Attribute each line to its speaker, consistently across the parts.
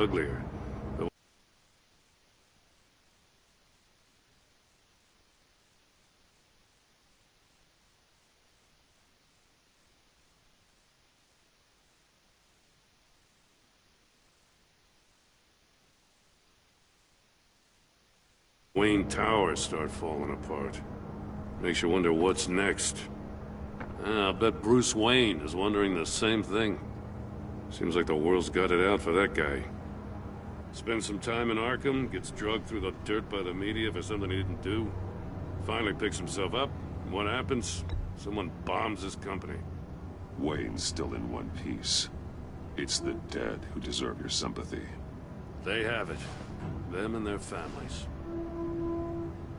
Speaker 1: uglier. Wayne Towers start falling apart. Makes you wonder what's next. I'll bet Bruce Wayne is wondering the same thing. Seems like the world's got it out for that guy. Spends some time in Arkham, gets drugged through the dirt by the media for something he didn't do. Finally picks himself up, and what happens? Someone bombs his company.
Speaker 2: Wayne's still in one piece. It's the dead who deserve your sympathy.
Speaker 1: They have it. Them and their families.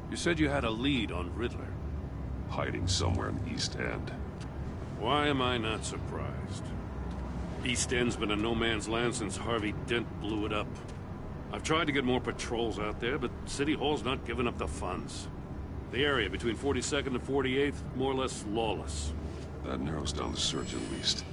Speaker 1: You said you had a lead on Riddler.
Speaker 2: Hiding somewhere in the East End.
Speaker 1: Why am I not surprised? East End's been a no-man's land since Harvey Dent blew it up. I've tried to get more patrols out there, but City Hall's not giving up the funds. The area between 42nd and 48th, more or less lawless.
Speaker 2: That narrows down the search at least.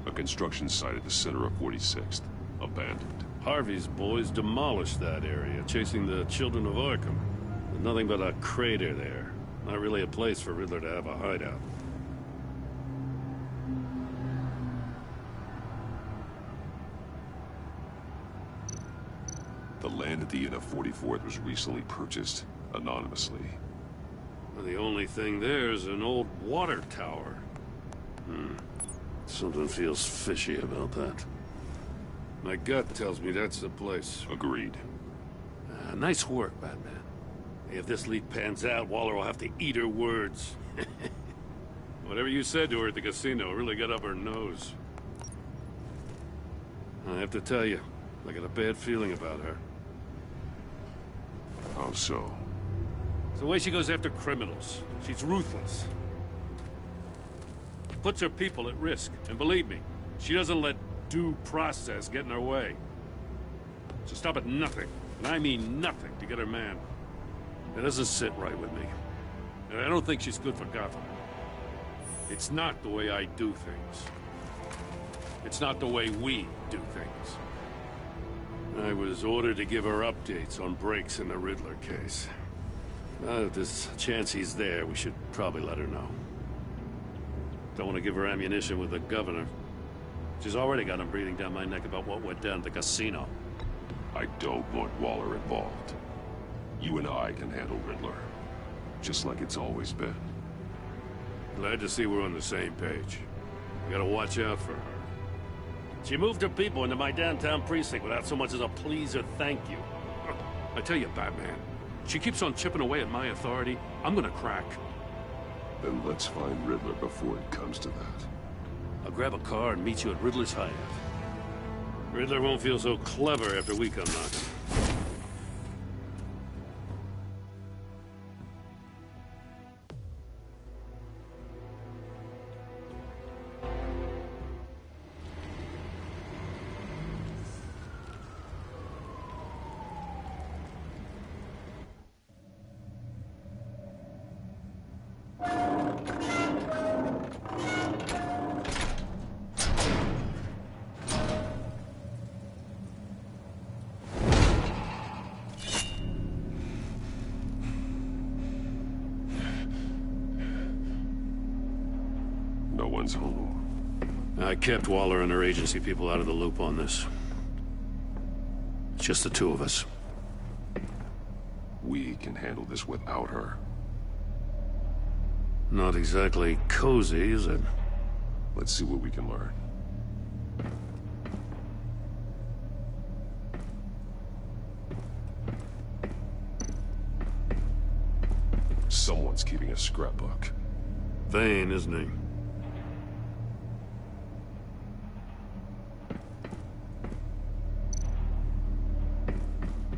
Speaker 2: A construction site at the center of 46th. Abandoned.
Speaker 1: Harvey's boys demolished that area, chasing the children of Arkham. There's nothing but a crater there. Not really a place for Riddler to have a hideout.
Speaker 2: The land at the end of 44th was recently purchased, anonymously.
Speaker 1: Well, the only thing there is an old water tower. Something feels fishy about that. My gut tells me that's the place.
Speaker 2: Agreed.
Speaker 1: Nice work, Batman. If this lead pans out, Waller will have to eat her words. Whatever you said to her at the casino really got up her nose. I have to tell you, I got a bad feeling about her.
Speaker 2: How so?
Speaker 1: It's the way she goes after criminals. She's ruthless. Puts her people at risk. And believe me, she doesn't let due process get in her way. So stop at nothing, and I mean nothing, to get her man. It doesn't sit right with me. And I don't think she's good for Gotham. It's not the way I do things. It's not the way we do things. I was ordered to give her updates on breaks in the Riddler case. Now that there's a chance he's there, we should probably let her know. Don't want to give her ammunition with the governor. She's already got him breathing down my neck about what went down at the casino.
Speaker 2: I don't want Waller involved. You and I can handle Riddler. Just like it's always been.
Speaker 1: Glad to see we're on the same page. We gotta watch out for her. She moved her people into my downtown precinct without so much as a please or thank you. I tell you, Batman, she keeps on chipping away at my authority, I'm gonna crack.
Speaker 2: Then let's find Riddler before it comes to that.
Speaker 1: I'll grab a car and meet you at Riddler's hideout. Riddler won't feel so clever after we come knocking.
Speaker 2: No one's home.
Speaker 1: I kept Waller and her agency people out of the loop on this. It's just the two of us.
Speaker 2: We can handle this without her.
Speaker 1: Not exactly cozy, is it?
Speaker 2: Let's see what we can learn. Someone's keeping a scrapbook.
Speaker 1: Vain, isn't he?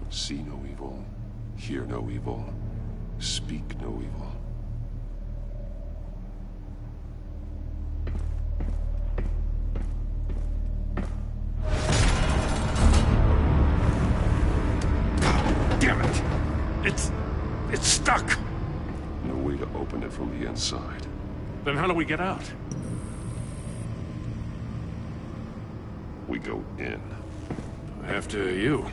Speaker 2: See no evil, hear no evil, speak no evil.
Speaker 1: Damn Damn it! It's stuck!
Speaker 2: No way to open it from the inside.
Speaker 1: Then how do we get out?
Speaker 2: We go in.
Speaker 1: After you.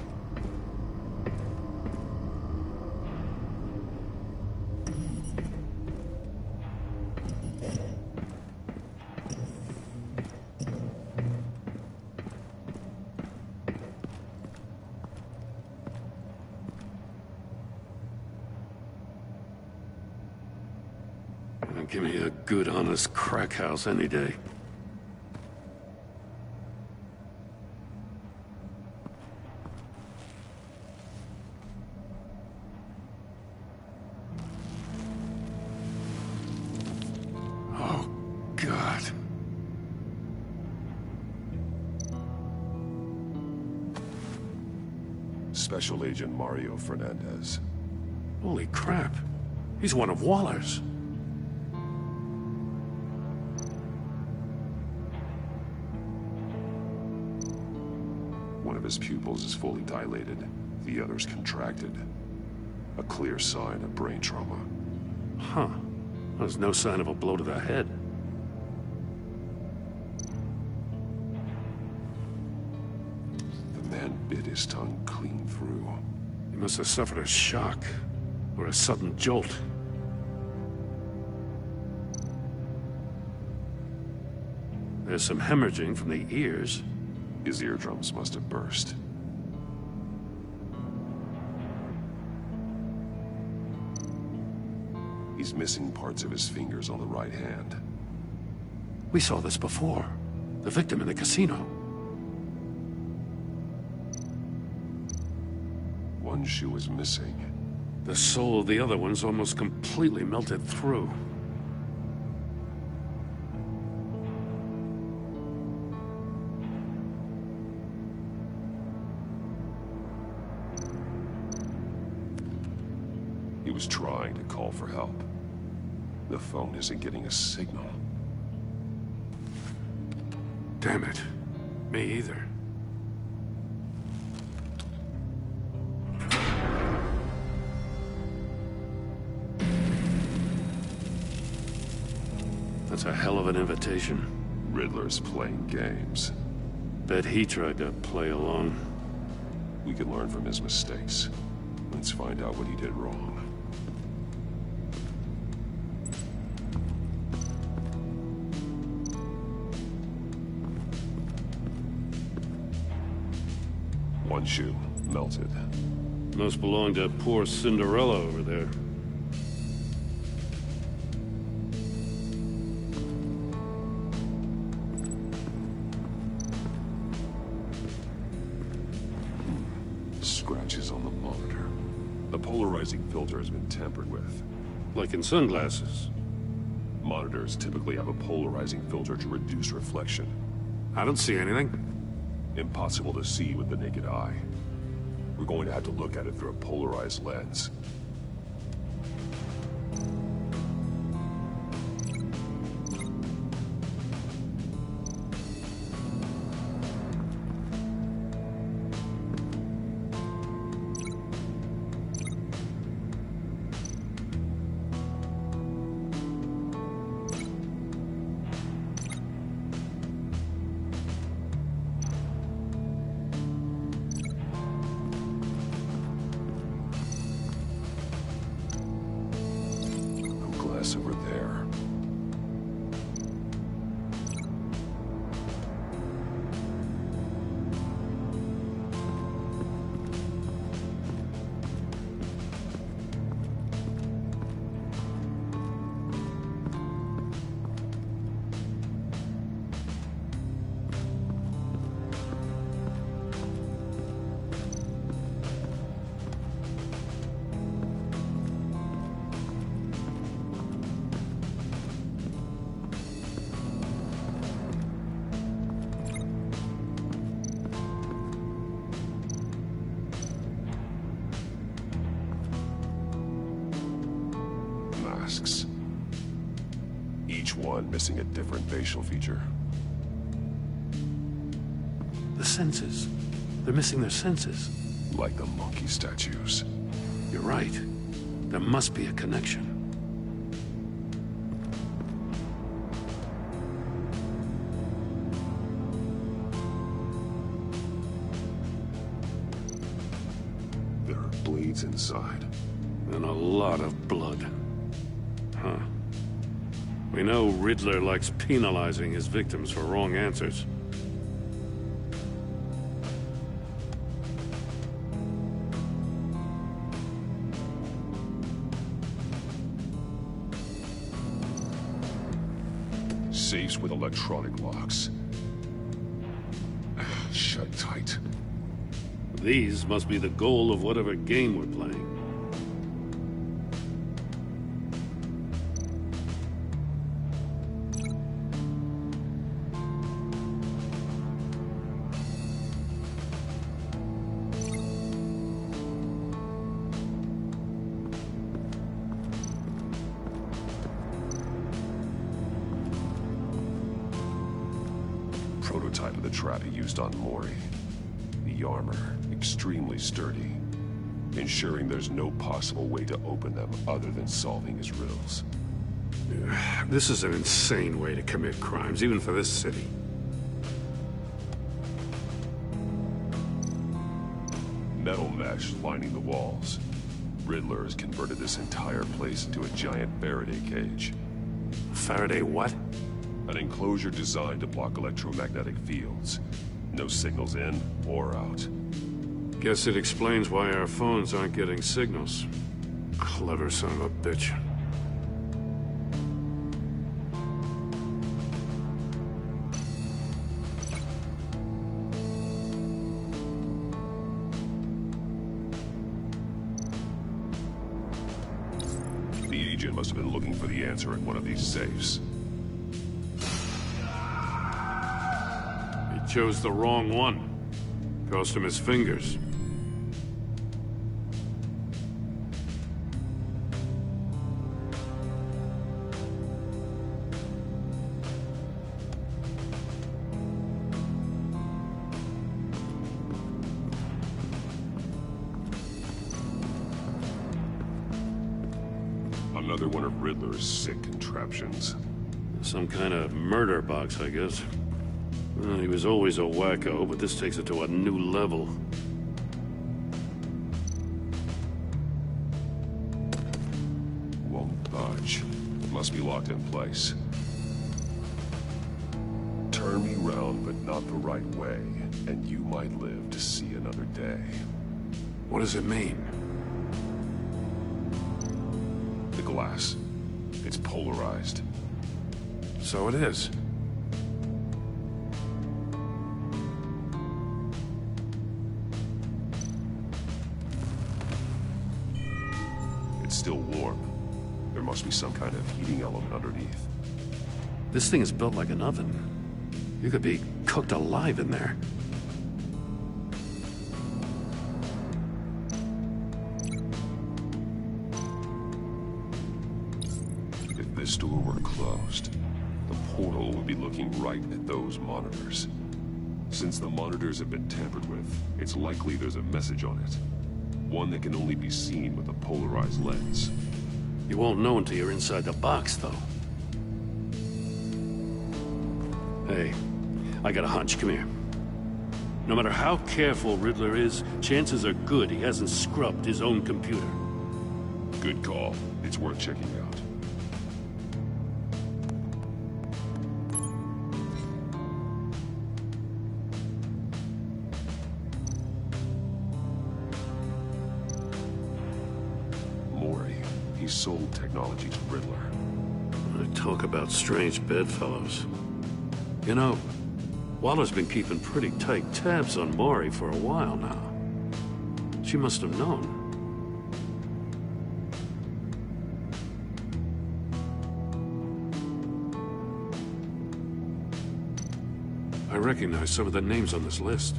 Speaker 1: Give me a good, honest crack house any day. Oh, God.
Speaker 2: Special Agent Mario Fernandez.
Speaker 1: Holy crap. He's one of Waller's.
Speaker 2: One of his pupils is fully dilated, the other's contracted. A clear sign of brain trauma.
Speaker 1: Huh. There's no sign of a blow to the head.
Speaker 2: The man bit his tongue clean through.
Speaker 1: He must have suffered a shock, or a sudden jolt. There's some hemorrhaging from the ears.
Speaker 2: His eardrums must have burst. He's missing parts of his fingers on the right hand.
Speaker 1: We saw this before. The victim in the casino.
Speaker 2: One shoe is missing.
Speaker 1: The sole of the other one's almost completely melted through.
Speaker 2: He was trying to call for help. The phone isn't getting a signal.
Speaker 1: Damn it. Me either. That's a hell of an invitation.
Speaker 2: Riddler's playing games.
Speaker 1: Bet he tried to play along.
Speaker 2: We can learn from his mistakes. Let's find out what he did wrong. One shoe, melted.
Speaker 1: Must belong to poor Cinderella over there.
Speaker 2: Scratches on the monitor. The polarizing filter has been tampered with.
Speaker 1: Like in sunglasses.
Speaker 2: Monitors typically have a polarizing filter to reduce reflection.
Speaker 1: I don't see anything.
Speaker 2: Impossible to see with the naked eye. We're going to have to look at it through a polarized lens. Over there. Masks. Each one missing a different facial feature.
Speaker 1: The senses. They're missing their senses.
Speaker 2: Like the monkey statues.
Speaker 1: right. There must be a connection.
Speaker 2: There are blades inside.
Speaker 1: And a lot of blood. Huh. We know Riddler likes penalizing his victims for wrong answers.
Speaker 2: Safes with electronic locks. Shut tight.
Speaker 1: These must be the goal of whatever game we're playing.
Speaker 2: Prototype of the trap he used on Mori. The armor, extremely sturdy, ensuring there's no possible way to open them other than solving his riddles.
Speaker 1: This is an insane way to commit crimes, even for this city.
Speaker 2: Metal mesh lining the walls. Riddler has converted this entire place into a giant Faraday cage.
Speaker 1: Faraday what?
Speaker 2: An enclosure designed to block electromagnetic fields. No signals in or out.
Speaker 1: Guess it explains why our phones aren't getting signals. Clever son of a bitch.
Speaker 2: The agent must have been looking for the answer in one of these safes.
Speaker 1: He chose the wrong one. Cost him his fingers.
Speaker 2: Another one of Riddler's sick contraptions.
Speaker 1: Some kind of murder box, I guess. Well, he was always a wacko, but this takes it to a new level.
Speaker 2: Won't budge. It must be locked in place. Turn me round, but not the right way, and you might live to see another day.
Speaker 1: What does it mean?
Speaker 2: The glass. It's polarized.
Speaker 1: So it is.
Speaker 2: It's still warm. There must be some kind of heating element underneath.
Speaker 1: This thing is built like an oven. You could be cooked alive in there.
Speaker 2: If this door were closed, the portal would be looking right at those monitors. Since the monitors have been tampered with, it's likely there's a message on it. One that can only be seen with a polarized lens.
Speaker 1: You won't know until you're inside the box, though. Hey, I got a hunch. Come here. No matter how careful Riddler is, chances are good he hasn't scrubbed his own computer.
Speaker 2: Good call. It's worth checking out. Mori, he sold technology to Riddler.
Speaker 1: Talk about strange bedfellows. You know, Waller's been keeping pretty tight tabs on Mori for a while now. She must have known. I recognize some of the names on this list.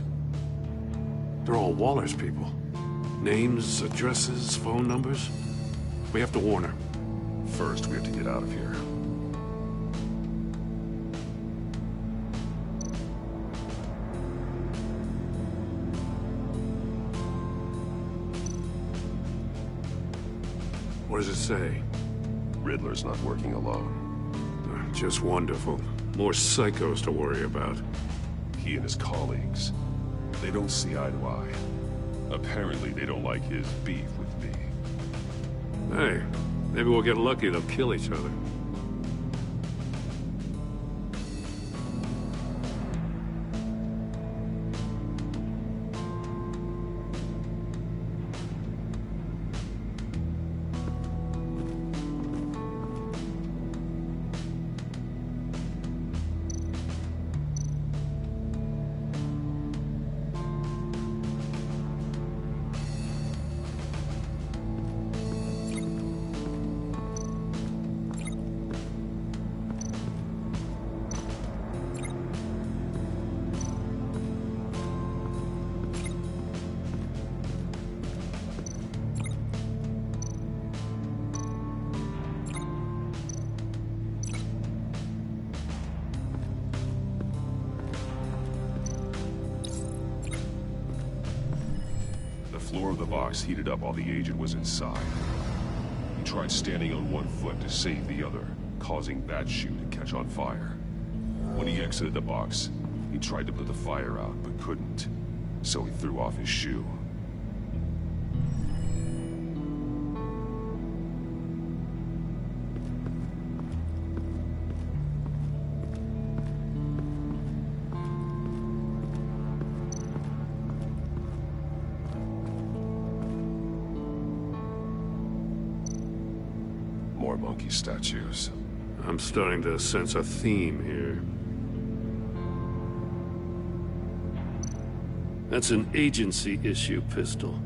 Speaker 1: They're all Waller's people. Names, addresses, phone numbers. We have to warn her.
Speaker 2: First, we have to get out of here.
Speaker 1: What does it say?
Speaker 2: Riddler's not working alone.
Speaker 1: Just wonderful. More psychos to worry about.
Speaker 2: He and his colleagues, they don't see eye to eye. Apparently, they don't like his beef with me.
Speaker 1: Hey, maybe we'll get lucky. They'll kill each other.
Speaker 2: The floor of the box heated up while the agent was inside. He tried standing on one foot to save the other, causing that shoe to catch on fire. When he exited the box, he tried to put the fire out, but couldn't, so he threw off his shoe. More monkey statues.
Speaker 1: I'm starting to sense a theme here. That's an agency issue pistol.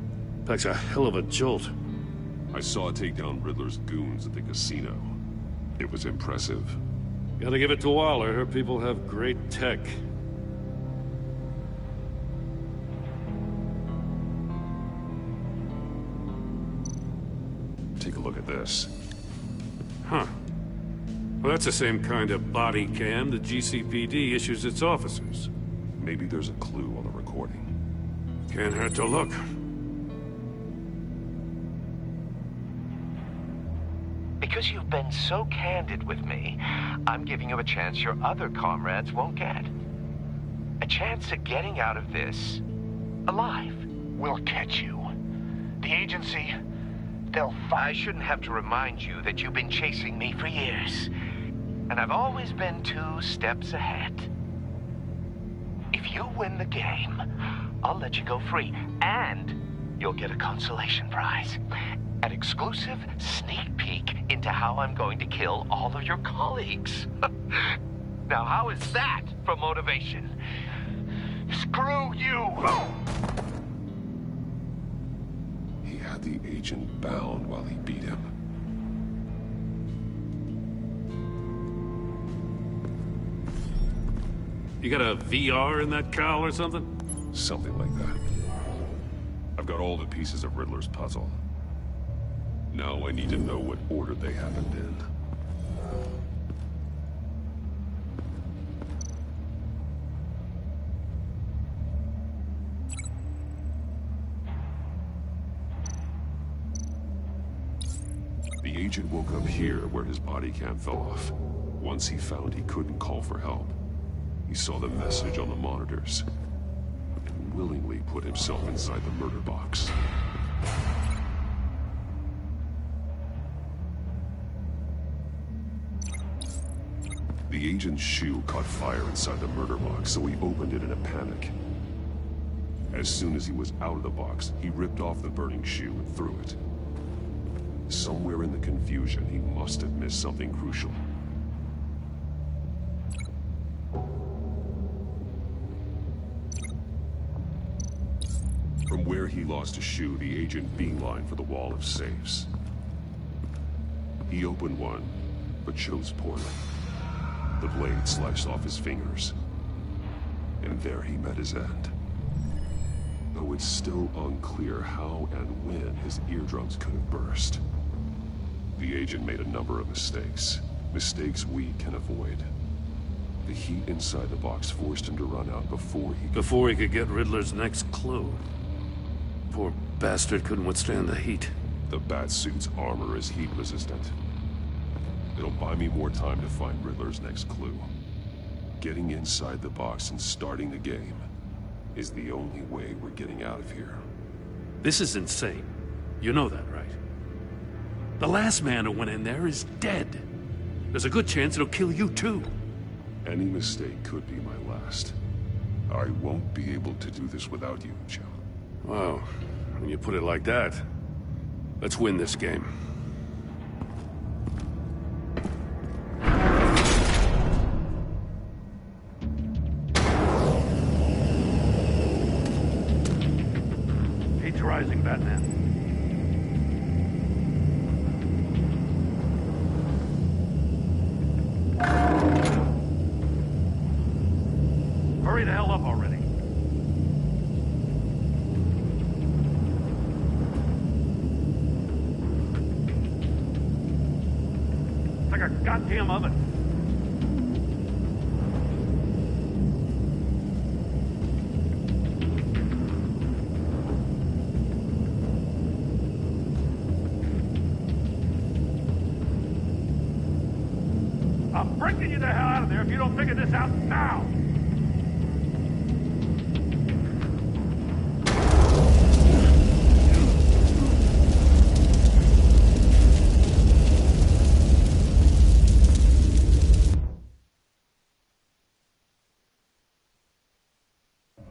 Speaker 1: Packs a hell of a jolt.
Speaker 2: I saw it take down Riddler's goons at the casino. It was impressive.
Speaker 1: Gotta give it to Waller. Her people have great tech.
Speaker 2: Take a look at this.
Speaker 1: Huh. Well, that's the same kind of body cam the GCPD issues its officers.
Speaker 2: Maybe there's a clue on the recording.
Speaker 1: Can't hurt to look.
Speaker 3: Because you've been so candid with me, I'm giving you a chance your other comrades won't get. A chance at getting out of this alive.
Speaker 4: We'll catch you. The agency,
Speaker 3: I shouldn't have to remind you that you've been chasing me for years. And I've always been 2 steps ahead. If you win the game, I'll let you go free. And you'll get a consolation prize. An exclusive sneak peek into how I'm going to kill all of your colleagues. Now, how is that for motivation?
Speaker 4: screw you!
Speaker 2: He had the agent bound while he beat him.
Speaker 1: You got a VR in that cowl or something?
Speaker 2: Something like that. I've got all the pieces of Riddler's puzzle. Now I need to know what order they happened in. The agent woke up here where his body cam fell off. Once he found he couldn't call for help, he saw the message on the monitors and willingly put himself inside the murder box. The agent's shoe caught fire inside the murder box, so he opened it in a panic. As soon as he was out of the box, he ripped off the burning shoe and threw it. Somewhere in the confusion, he must have missed something crucial. From where he lost a shoe, the agent beelined for the wall of safes. He opened one, but chose poorly. The blade sliced off his fingers, and there he met his end. Though it's still unclear how and when his eardrums could have burst. The agent made a number of mistakes. Mistakes we can avoid. The heat inside the box forced him to run out
Speaker 1: before he could get Riddler's next clue. Poor bastard couldn't withstand the heat.
Speaker 2: The Batsuit's armor is heat resistant. It'll buy me more time to find Riddler's next clue. Getting inside the box and starting the game is the only way we're getting out of here.
Speaker 1: This is insane. You know that, right? The last man who went in there is dead. There's a good chance it'll kill you too.
Speaker 2: Any mistake could be my last. I won't be able to do this without you, Joe.
Speaker 1: Wow, when you put it like that, let's win this game. Age rising, Batman. Hurry the hell up already. It's like a goddamn oven. I'm breaking you the hell out of there if you don't figure this out now!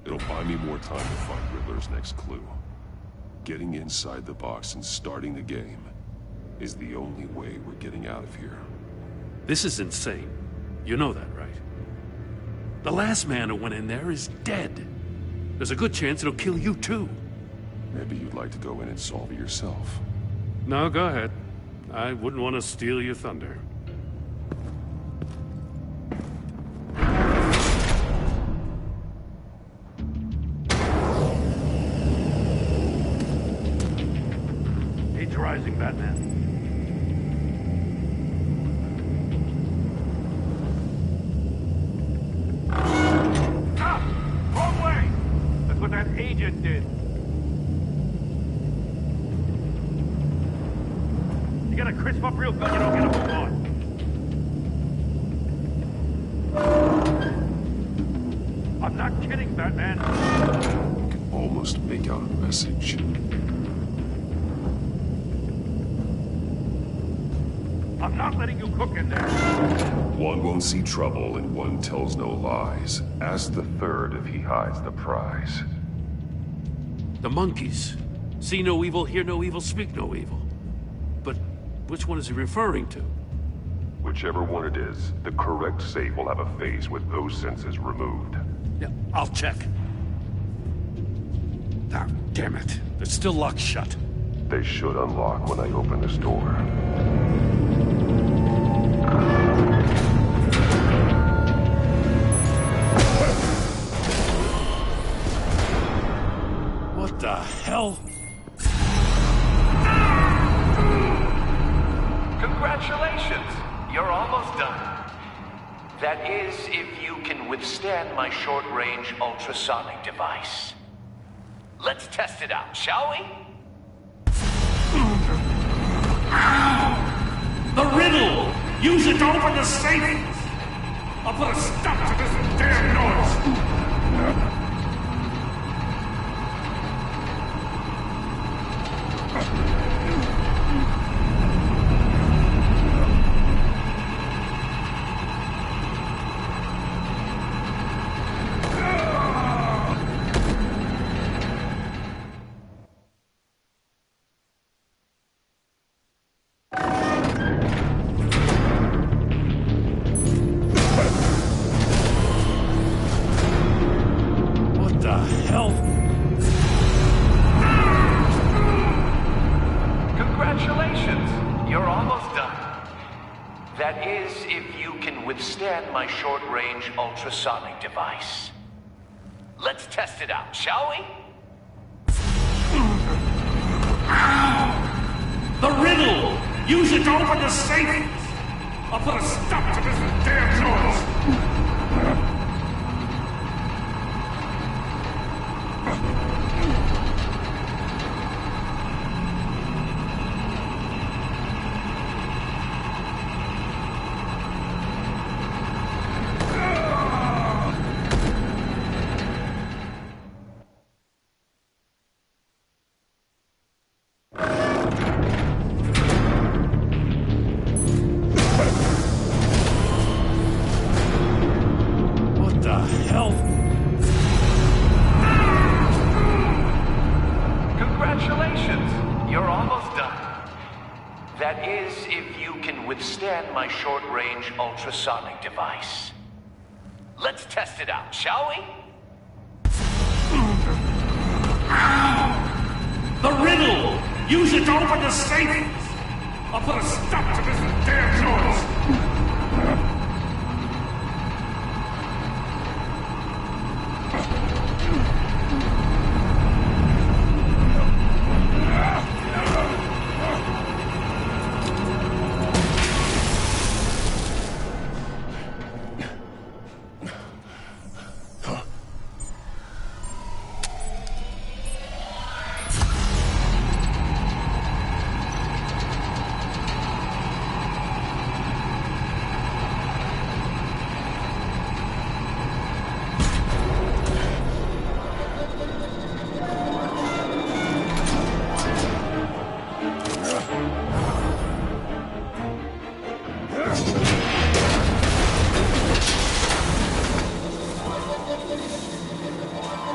Speaker 2: It'll buy me more time to find Riddler's next clue. Getting inside the box and starting the game is the only way we're getting out of here.
Speaker 1: This is insane. You know that, right? The last man who went in there is dead. There's a good chance it'll kill you too.
Speaker 2: Maybe you'd like to go in and solve it yourself.
Speaker 1: No, go ahead. I wouldn't want to steal your thunder. Age rising, Batman. What that agent did. You gotta crisp up real good, you don't get a move on. I'm not kidding, Batman.
Speaker 2: I can almost make out a message.
Speaker 1: I'm not letting you cook in there.
Speaker 2: One won't see trouble and one tells no lies. Ask the third if he hides the prize.
Speaker 1: The monkeys. See no evil, hear no evil, speak no evil. But which one is he referring to?
Speaker 2: Whichever one it is, the correct safe will have a face with those senses removed.
Speaker 1: Yeah, I'll check. Ah, damn it. They're still locked shut.
Speaker 2: They should unlock when I open this door.
Speaker 1: What the hell?
Speaker 3: Congratulations! You're almost done. That is, if you can withstand my short-range ultrasonic device. Let's test it out, shall we?
Speaker 1: The riddle! Use it to open the safe! I'll put a stop to this damn noise!
Speaker 3: That is, if you can withstand my short-range ultrasonic device. Let's test it out, shall we?
Speaker 1: The riddle! Use it to open the safe! I'll put a stop to this damn noise!
Speaker 3: That is, if you can withstand my short-range ultrasonic device. Let's test it out, shall we?
Speaker 1: The riddle! Use it to open the safe! I'll put a stop to this damn noise!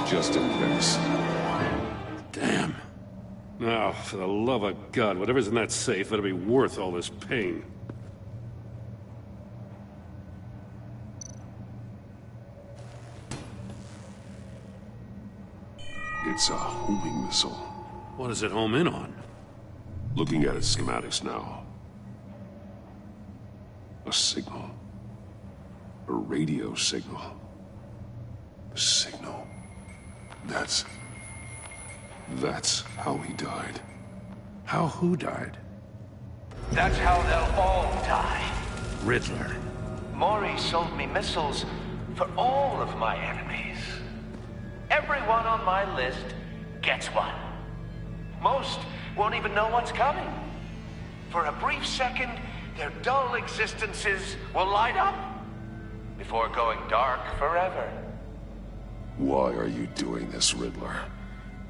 Speaker 2: Just in case.
Speaker 1: Damn. Now, for the love of God, whatever's in that safe, it'll be worth all this pain.
Speaker 2: It's a homing missile.
Speaker 1: What does it home in on?
Speaker 2: Looking at its schematics now. A signal. A radio signal. A signal. That's how he died.
Speaker 1: How who died?
Speaker 3: That's how they'll all die.
Speaker 1: Riddler.
Speaker 3: Maury sold me missiles for all of my enemies. Everyone on my list gets one. Most won't even know what's coming. For a brief second, their dull existences will light up before going dark forever.
Speaker 2: Why are you doing this, Riddler?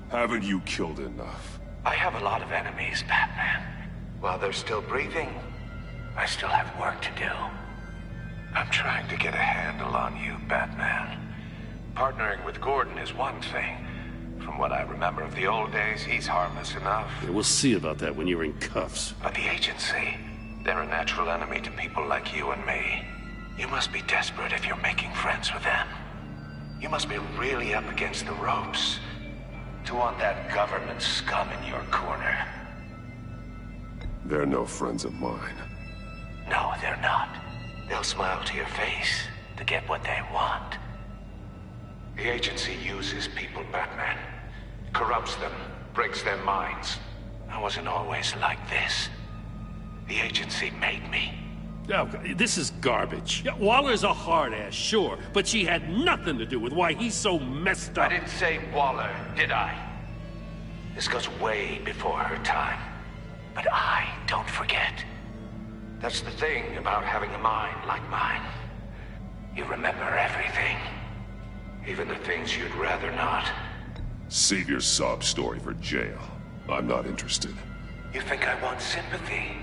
Speaker 2: Haven't you killed enough?
Speaker 3: I have a lot of enemies, Batman. While they're still breathing, I still have work to do. I'm trying to get a handle on you, Batman. Partnering with Gordon is one thing. From what I remember of the old days, he's harmless enough.
Speaker 1: Yeah, we'll see about that when you're in cuffs.
Speaker 3: But the agency, they're a natural enemy to people like you and me. You must be desperate if you're making friends with them. You must be really up against the ropes to want that government scum in your corner.
Speaker 2: They're no friends of mine.
Speaker 3: No, they're not. They'll smile to your face to get what they want. The agency uses people, Batman. Corrupts them, breaks their minds. I wasn't always like this. The agency made me.
Speaker 1: Oh, this is garbage. Yeah, Waller's a hard-ass, sure, but she had nothing to do with why he's so messed up.
Speaker 3: I didn't say Waller, did I? This goes way before her time. But I don't forget. That's the thing about having a mind like mine. You remember everything. Even the things you'd rather not.
Speaker 2: Save your sob story for jail. I'm not interested.
Speaker 3: You think I want sympathy?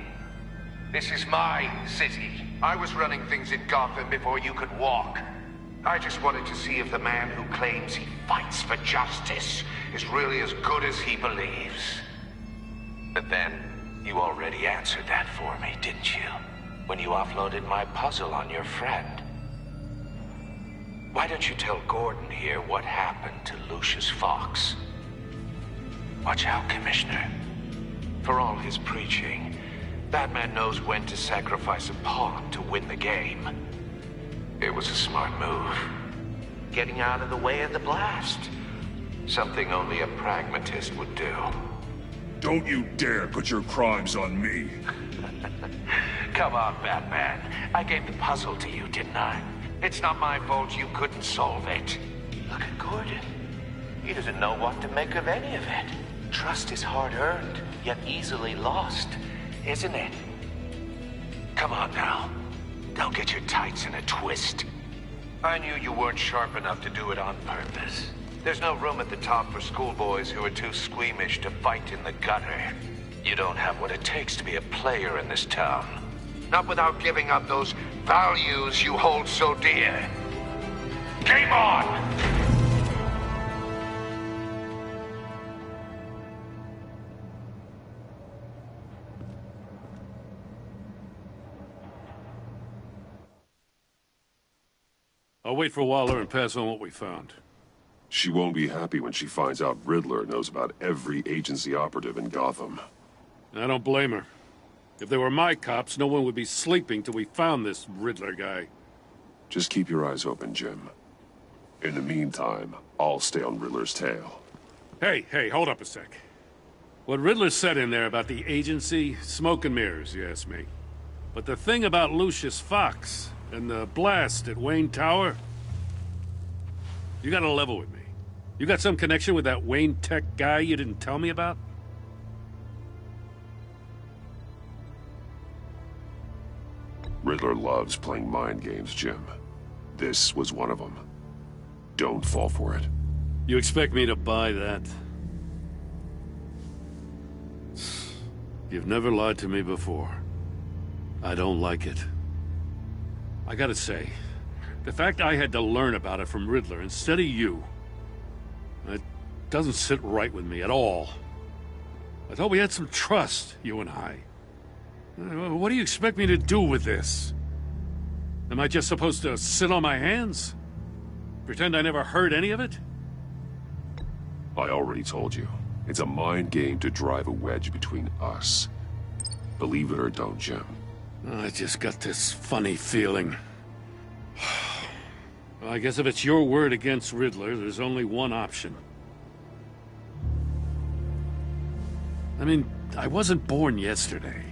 Speaker 3: This is my city. I was running things in Gotham before you could walk. I just wanted to see if the man who claims he fights for justice is really as good as he believes. But then, you already answered that for me, didn't you? When you offloaded my puzzle on your friend. Why don't you tell Gordon here what happened to Lucius Fox? Watch out, Commissioner. For all his preaching, Batman knows when to sacrifice a pawn to win the game. It was a smart move. Getting out of the way of the blast. Something only a pragmatist would do.
Speaker 2: Don't you dare put your crimes on me.
Speaker 3: Come on, Batman. I gave the puzzle to you, didn't I? It's not my fault you couldn't solve it. Look at Gordon. He doesn't know what to make of any of it. Trust is hard-earned, yet easily lost, isn't it? Come on now. Don't get your tights in a twist. I knew you weren't sharp enough to do it on purpose. There's no room at the top for schoolboys who are too squeamish to fight in the gutter. You don't have what it takes to be a player in this town. Not without giving up those values you hold so dear. Game on!
Speaker 1: I'll wait for Waller and pass on what we found.
Speaker 2: She won't be happy when she finds out Riddler knows about every agency operative in Gotham.
Speaker 1: I don't blame her. If they were my cops, no one would be sleeping till we found this Riddler guy.
Speaker 2: Just keep your eyes open, Jim. In the meantime, I'll stay on Riddler's tail.
Speaker 1: Hey, hold up a sec. What Riddler said in there about the agency, smoke and mirrors, you ask me. But the thing about Lucius Fox and the blast at Wayne Tower, you gotta level with me. You got some connection with that Wayne Tech guy you didn't tell me about?
Speaker 2: Riddler loves playing mind games, Jim. This was one of them. Don't fall for it.
Speaker 1: You expect me to buy that? You've never lied to me before. I don't like it. I gotta say, the fact I had to learn about it from Riddler instead of you, it doesn't sit right with me at all. I thought we had some trust, you and I. What do you expect me to do with this? Am I just supposed to sit on my hands? Pretend I never heard any of it?
Speaker 2: I already told you. It's a mind game to drive a wedge between us. Believe it or don't, Jim.
Speaker 1: I just got this funny feeling. Well, I guess if it's your word against Riddler, there's only one option. I mean, I wasn't born yesterday.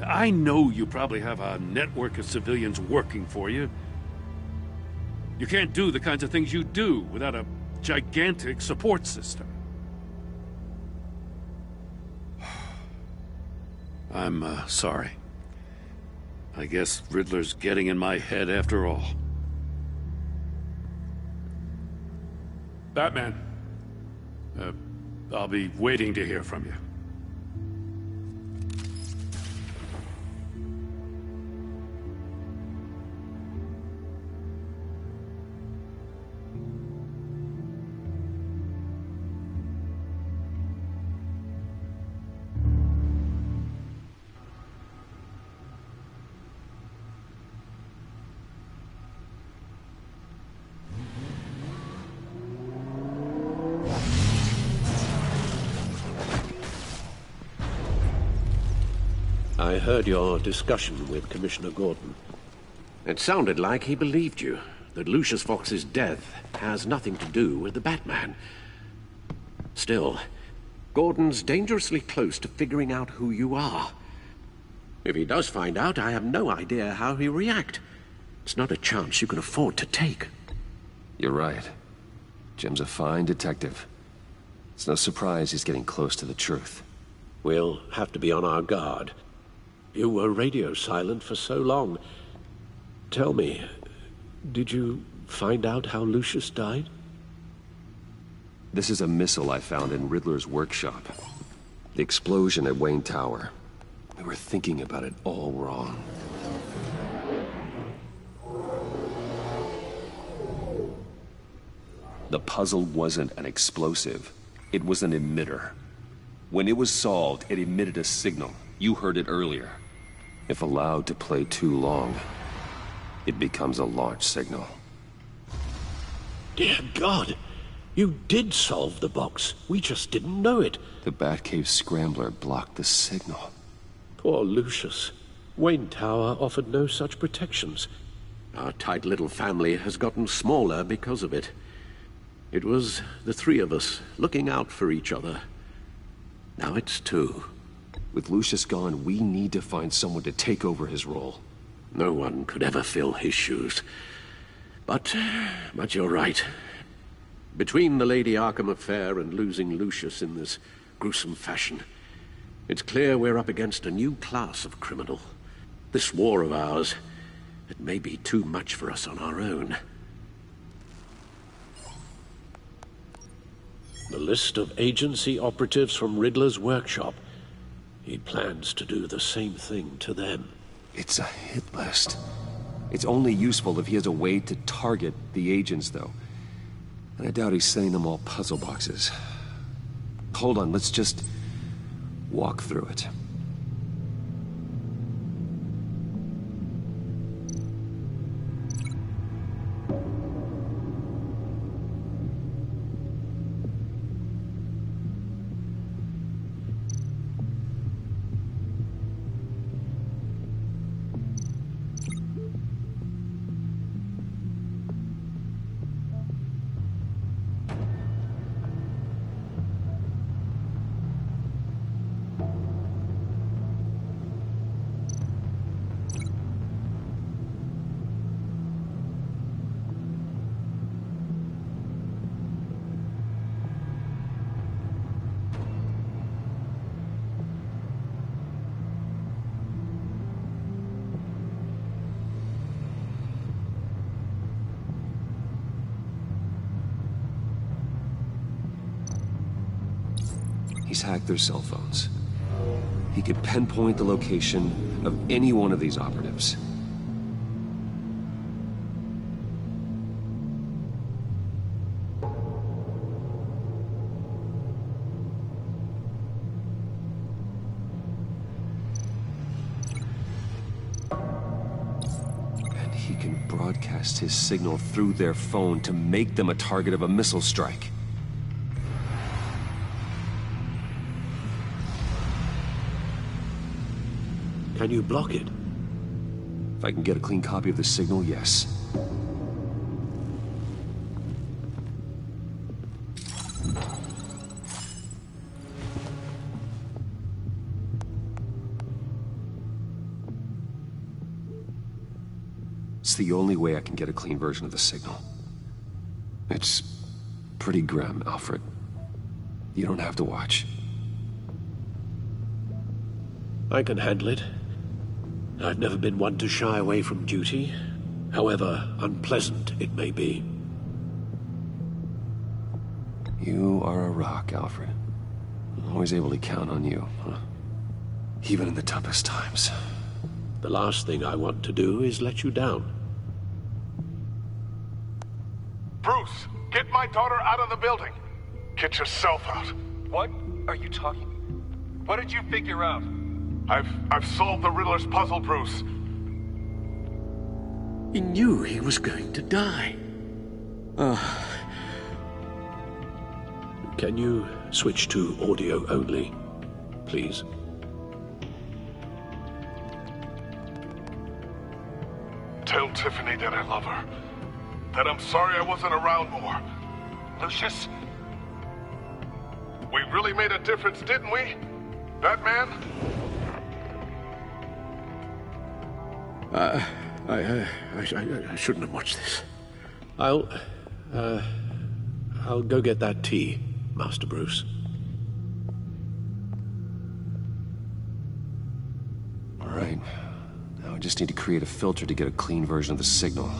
Speaker 1: I know you probably have a network of civilians working for you. You can't do the kinds of things you do without a gigantic support system. I'm, sorry. I guess Riddler's getting in my head after all. Batman. I'll be waiting to hear from you.
Speaker 5: I heard your discussion with Commissioner Gordon. It sounded like he believed you, that Lucius Fox's death has nothing to do with the Batman. Still, Gordon's dangerously close to figuring out who you are. If he does find out, I have no idea how he'll react. It's not a chance you can afford to take.
Speaker 6: You're right. Jim's a fine detective. It's no surprise he's getting close to the truth.
Speaker 5: We'll have to be on our guard. You were radio silent for so long. Tell me, did you find out how Lucius died?
Speaker 6: This is a missile I found in Riddler's workshop. The explosion at Wayne Tower. We were thinking about it all wrong. The puzzle wasn't an explosive. It was an emitter. When it was solved, it emitted a signal. You heard it earlier. If allowed to play too long, it becomes a launch signal.
Speaker 5: Dear God, you did solve the box. We just didn't know it.
Speaker 6: The Batcave scrambler blocked the signal.
Speaker 5: Poor Lucius. Wayne Tower offered no such protections. Our tight little family has gotten smaller because of it. It was the three of us looking out for each other. Now it's two.
Speaker 6: With Lucius gone, we need to find someone to take over his role.
Speaker 5: No one could ever fill his shoes. But you're right. Between the Lady Arkham affair and losing Lucius in this gruesome fashion, it's clear we're up against a new class of criminal. This war of ours, it may be too much for us on our own. The list of agency operatives from Riddler's workshop. He plans to do the same thing to them.
Speaker 6: It's a hit list. It's only useful if he has a way to target the agents, though. And I doubt he's sending them all puzzle boxes. Hold on, let's just walk through it. He's hacked their cell phones. He could pinpoint the location of any one of these operatives. And he can broadcast his signal through their phone to make them a target of a missile strike.
Speaker 5: Can you block it?
Speaker 6: If I can get a clean copy of the signal, yes. It's the only way I can get a clean version of the signal. It's pretty grim, Alfred. You don't have to watch.
Speaker 5: I can handle it. I've never been one to shy away from duty, however unpleasant it may be.
Speaker 6: You are a rock, Alfred. I'm always able to count on you, huh? Even in the toughest times.
Speaker 5: The last thing I want to do is let you down.
Speaker 4: Bruce, get my daughter out of the building. Get yourself out.
Speaker 7: What are you talking? What did you figure out?
Speaker 4: I've solved the Riddler's puzzle, Bruce.
Speaker 5: He knew he was going to die. Can you switch to audio only, please?
Speaker 4: Tell Tiffany that I love her. That I'm sorry I wasn't around more.
Speaker 7: Lucius?
Speaker 4: We really made a difference, didn't we? Batman?
Speaker 5: I shouldn't have watched this. I'll go get that tea, Master Bruce.
Speaker 6: All right. Now I just need to create a filter to get a clean version of the signal.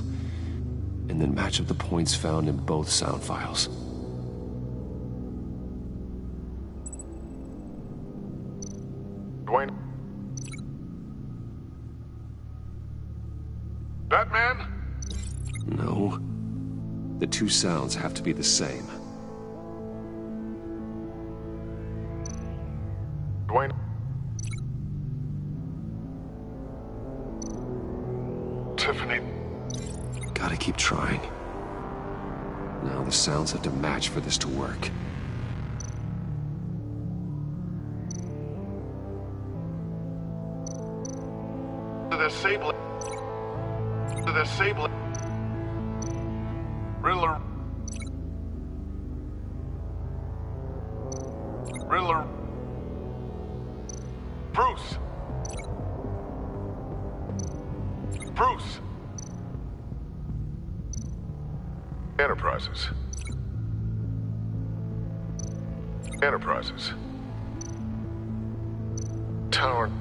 Speaker 6: And then match up the points found in both sound files.
Speaker 4: Dwayne? Batman?
Speaker 6: No. The two sounds have to be the same.
Speaker 4: Dwayne? Tiffany?
Speaker 6: Gotta keep trying. Now the sounds have to match for this to work.
Speaker 4: The Sable. Riddler. Bruce. Enterprises. Tower.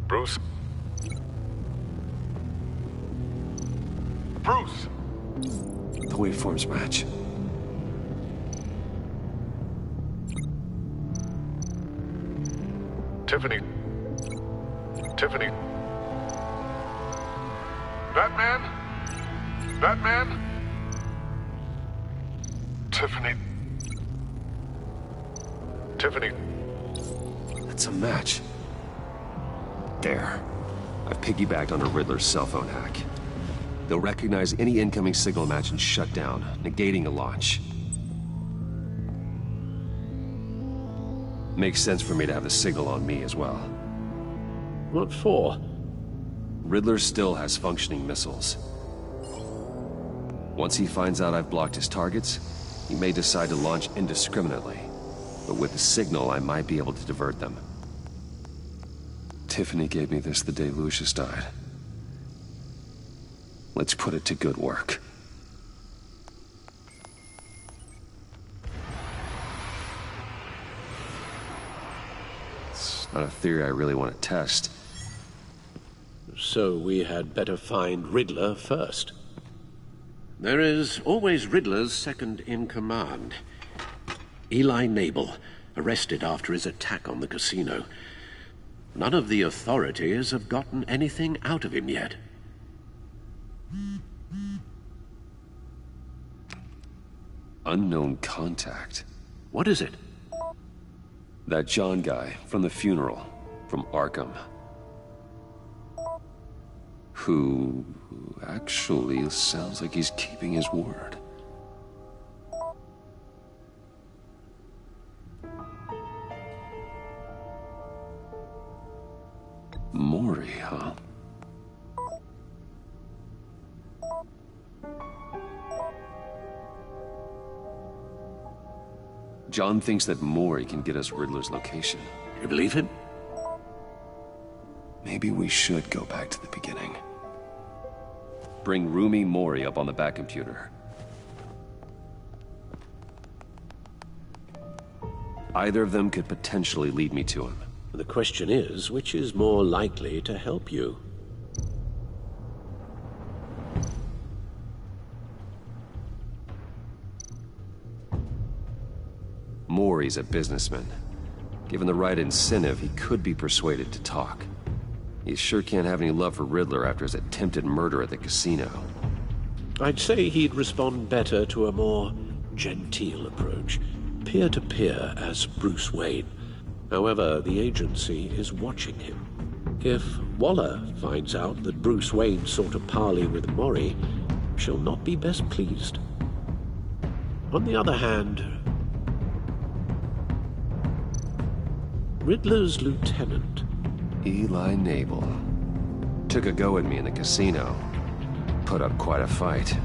Speaker 4: Bruce.
Speaker 6: The waveforms match.
Speaker 4: Tiffany. Batman? Tiffany.
Speaker 6: That's a match. There. I've piggybacked on a Riddler's cell phone hack. They'll recognize any incoming signal match and shut down, negating a launch. Makes sense for me to have the signal on me as well.
Speaker 5: What for?
Speaker 6: Riddler still has functioning missiles. Once he finds out I've blocked his targets, he may decide to launch indiscriminately. But with the signal, I might be able to divert them. Tiffany gave me this the day Lucius died. Let's put it to good work. It's not a theory I really want to test.
Speaker 5: So we had better find Riddler first. There is always Riddler's second-in-command. Eli Nabel, arrested after his attack on the casino. None of the authorities have gotten anything out of him yet.
Speaker 6: Unknown contact.
Speaker 5: What is it?
Speaker 6: That John guy from the funeral, from Arkham. Who actually sounds like he's keeping his word. Maury, huh? John thinks that Maury can get us Riddler's location.
Speaker 5: You believe him?
Speaker 6: Maybe we should go back to the beginning. Bring Rumi Mori up on the back computer. Either of them could potentially lead me to him.
Speaker 5: The question is, which is more likely to help you?
Speaker 6: Maury's a businessman. Given the right incentive, he could be persuaded to talk. He sure can't have any love for Riddler after his attempted murder at the casino.
Speaker 5: I'd say he'd respond better to a more genteel approach, peer-to-peer as Bruce Wayne. However, the agency is watching him. If Waller finds out that Bruce Wayne sought a parley with Mori, she'll not be best pleased. On the other hand, Riddler's lieutenant,
Speaker 6: Eli Nabel, took a go at me in the casino. Put up quite a fight.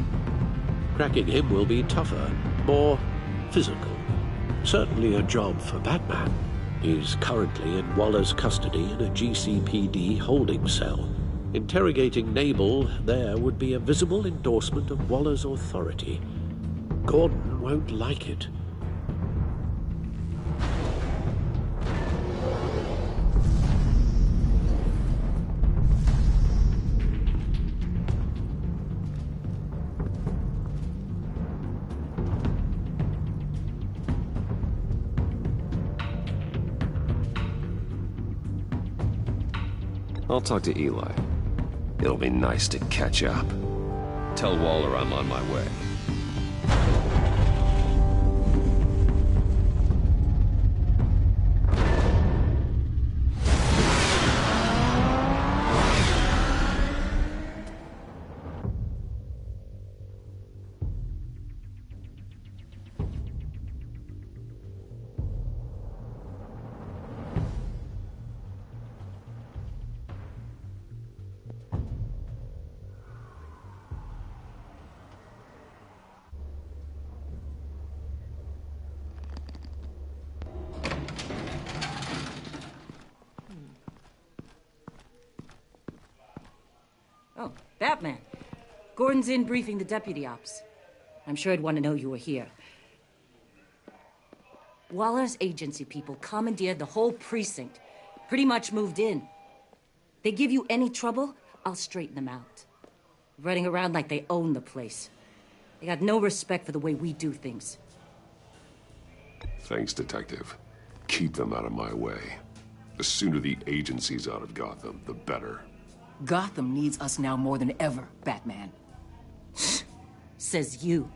Speaker 5: cracking him will be tougher, more physical. Certainly a job for Batman. He's currently in Waller's custody in a GCPD holding cell. Interrogating Nabel there would be a visible endorsement of Waller's authority. Gordon won't like it.
Speaker 6: I'll talk to Eli. It'll be nice to catch up. Tell Waller I'm on my way.
Speaker 8: Oh, Batman. Gordon's in briefing the deputy ops. I'm sure I'd want to know you were here. Waller's agency people commandeered the whole precinct. Pretty much moved in. They give you any trouble, I'll straighten them out. Running around like they own the place. They got no respect for the way we do things.
Speaker 2: Thanks, Detective. Keep them out of my way. The sooner the agency's out of Gotham, the better.
Speaker 9: Gotham needs us now more than ever, Batman.
Speaker 8: Says you.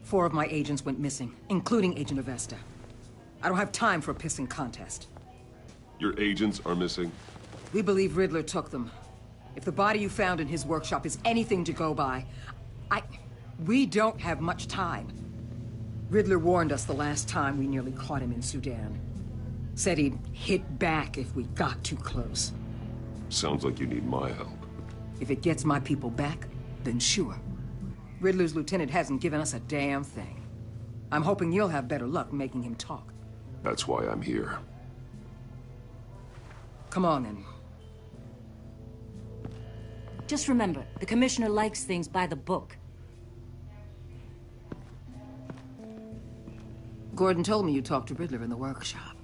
Speaker 9: 4 of my agents went missing, including Agent Avesta. I don't have time for a pissing contest.
Speaker 2: Your agents are missing?
Speaker 9: We believe Riddler took them. If the body you found in his workshop is anything to go by, we don't have much time. Riddler warned us the last time we nearly caught him in Sudan. Said he'd hit back if we got too close.
Speaker 2: Sounds like you need my help.
Speaker 9: If it gets my people back, then sure. Riddler's lieutenant hasn't given us a damn thing. I'm hoping you'll have better luck making him talk.
Speaker 2: That's why I'm here.
Speaker 9: Come on, then.
Speaker 8: Just remember, the commissioner likes things by the book.
Speaker 9: Gordon told me you talked to Riddler in the workshop.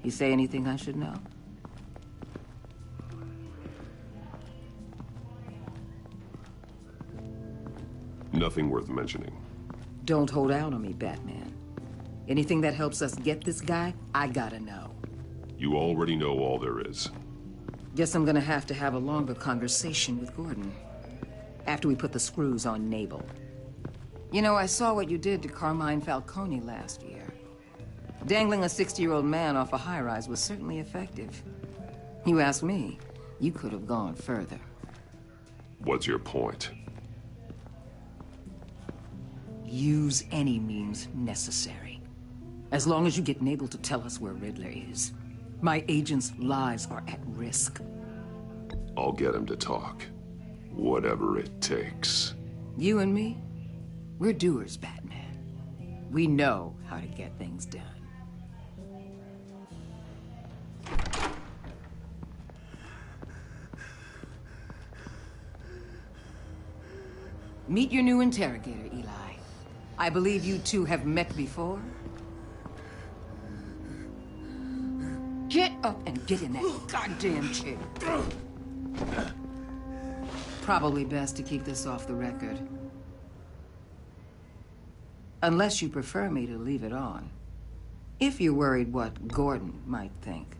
Speaker 9: You say anything I should know?
Speaker 2: Nothing worth mentioning.
Speaker 9: Don't hold out on me, Batman. Anything that helps us get this guy, I gotta know.
Speaker 2: You already know all there is.
Speaker 9: Guess I'm gonna have to have a longer conversation with Gordon. After we put the screws on Nabel. You know, I saw what you did to Carmine Falcone last year. Dangling a 60-year-old man off a high-rise was certainly effective. You ask me, you could have gone further.
Speaker 2: What's your point?
Speaker 9: Use any means necessary. As long as you get Nabel to tell us where Riddler is. My agent's lives are at risk.
Speaker 2: I'll get him to talk. Whatever it takes.
Speaker 9: You and me, we're doers, Batman. We know how to get things done. Meet your new interrogator, Eli. I believe you two have met before. Get up and get in that goddamn chair. Probably best to keep this off the record. Unless you prefer me to leave it on. If you're worried what Gordon might think.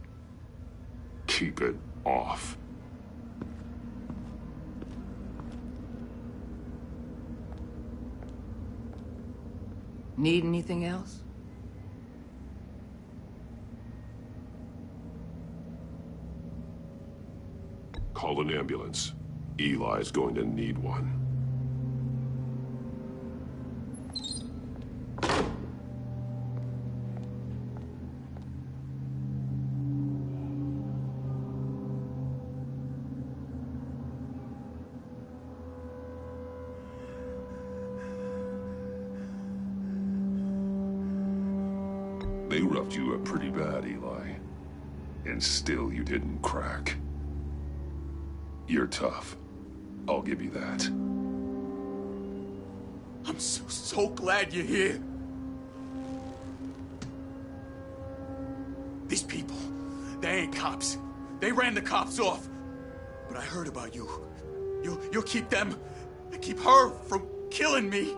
Speaker 2: Keep it off.
Speaker 9: Need anything else?
Speaker 2: Call an ambulance. Eli's going to need one. They roughed you up pretty bad, Eli. And still you didn't crack. You're tough. I'll give you that.
Speaker 10: I'm so glad you're here. These people, they ain't cops. They ran the cops off. But I heard about you. You'll keep them, keep her from killing me.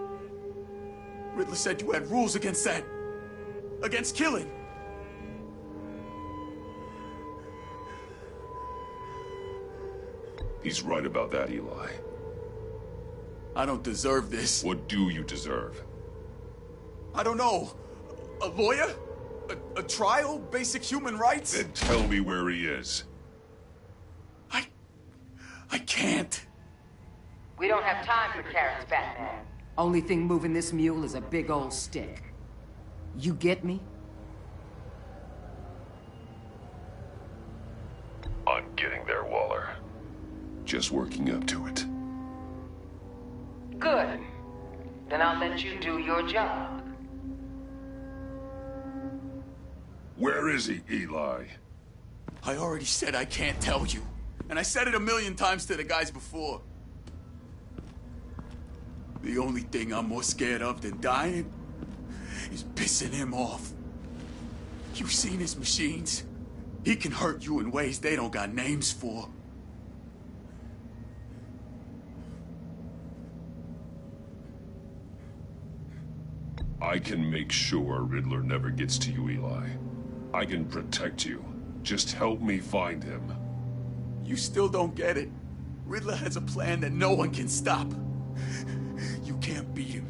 Speaker 10: Riddler said you had rules against that. Against killing.
Speaker 2: He's right about that, Eli.
Speaker 10: I don't deserve this.
Speaker 2: What do you deserve?
Speaker 10: I don't know. A lawyer? A trial? Basic human rights?
Speaker 2: Then tell me where he is.
Speaker 10: I can't.
Speaker 9: We don't have time for carrots, Batman. Only thing moving this mule is a big old stick. You get me?
Speaker 2: I'm getting there, Waller. Just working up to it.
Speaker 9: Good. Then I'll let you do your job.
Speaker 2: Where is he, Eli?
Speaker 10: I already said I can't tell you. And I said it 1,000,000 times to the guys before. The only thing I'm more scared of than dying is pissing him off. You've seen his machines. He can hurt you in ways they don't got names for.
Speaker 2: I can make sure Riddler never gets to you, Eli. I can protect you. Just help me find him.
Speaker 10: You still don't get it. Riddler has a plan that no one can stop. You can't beat him.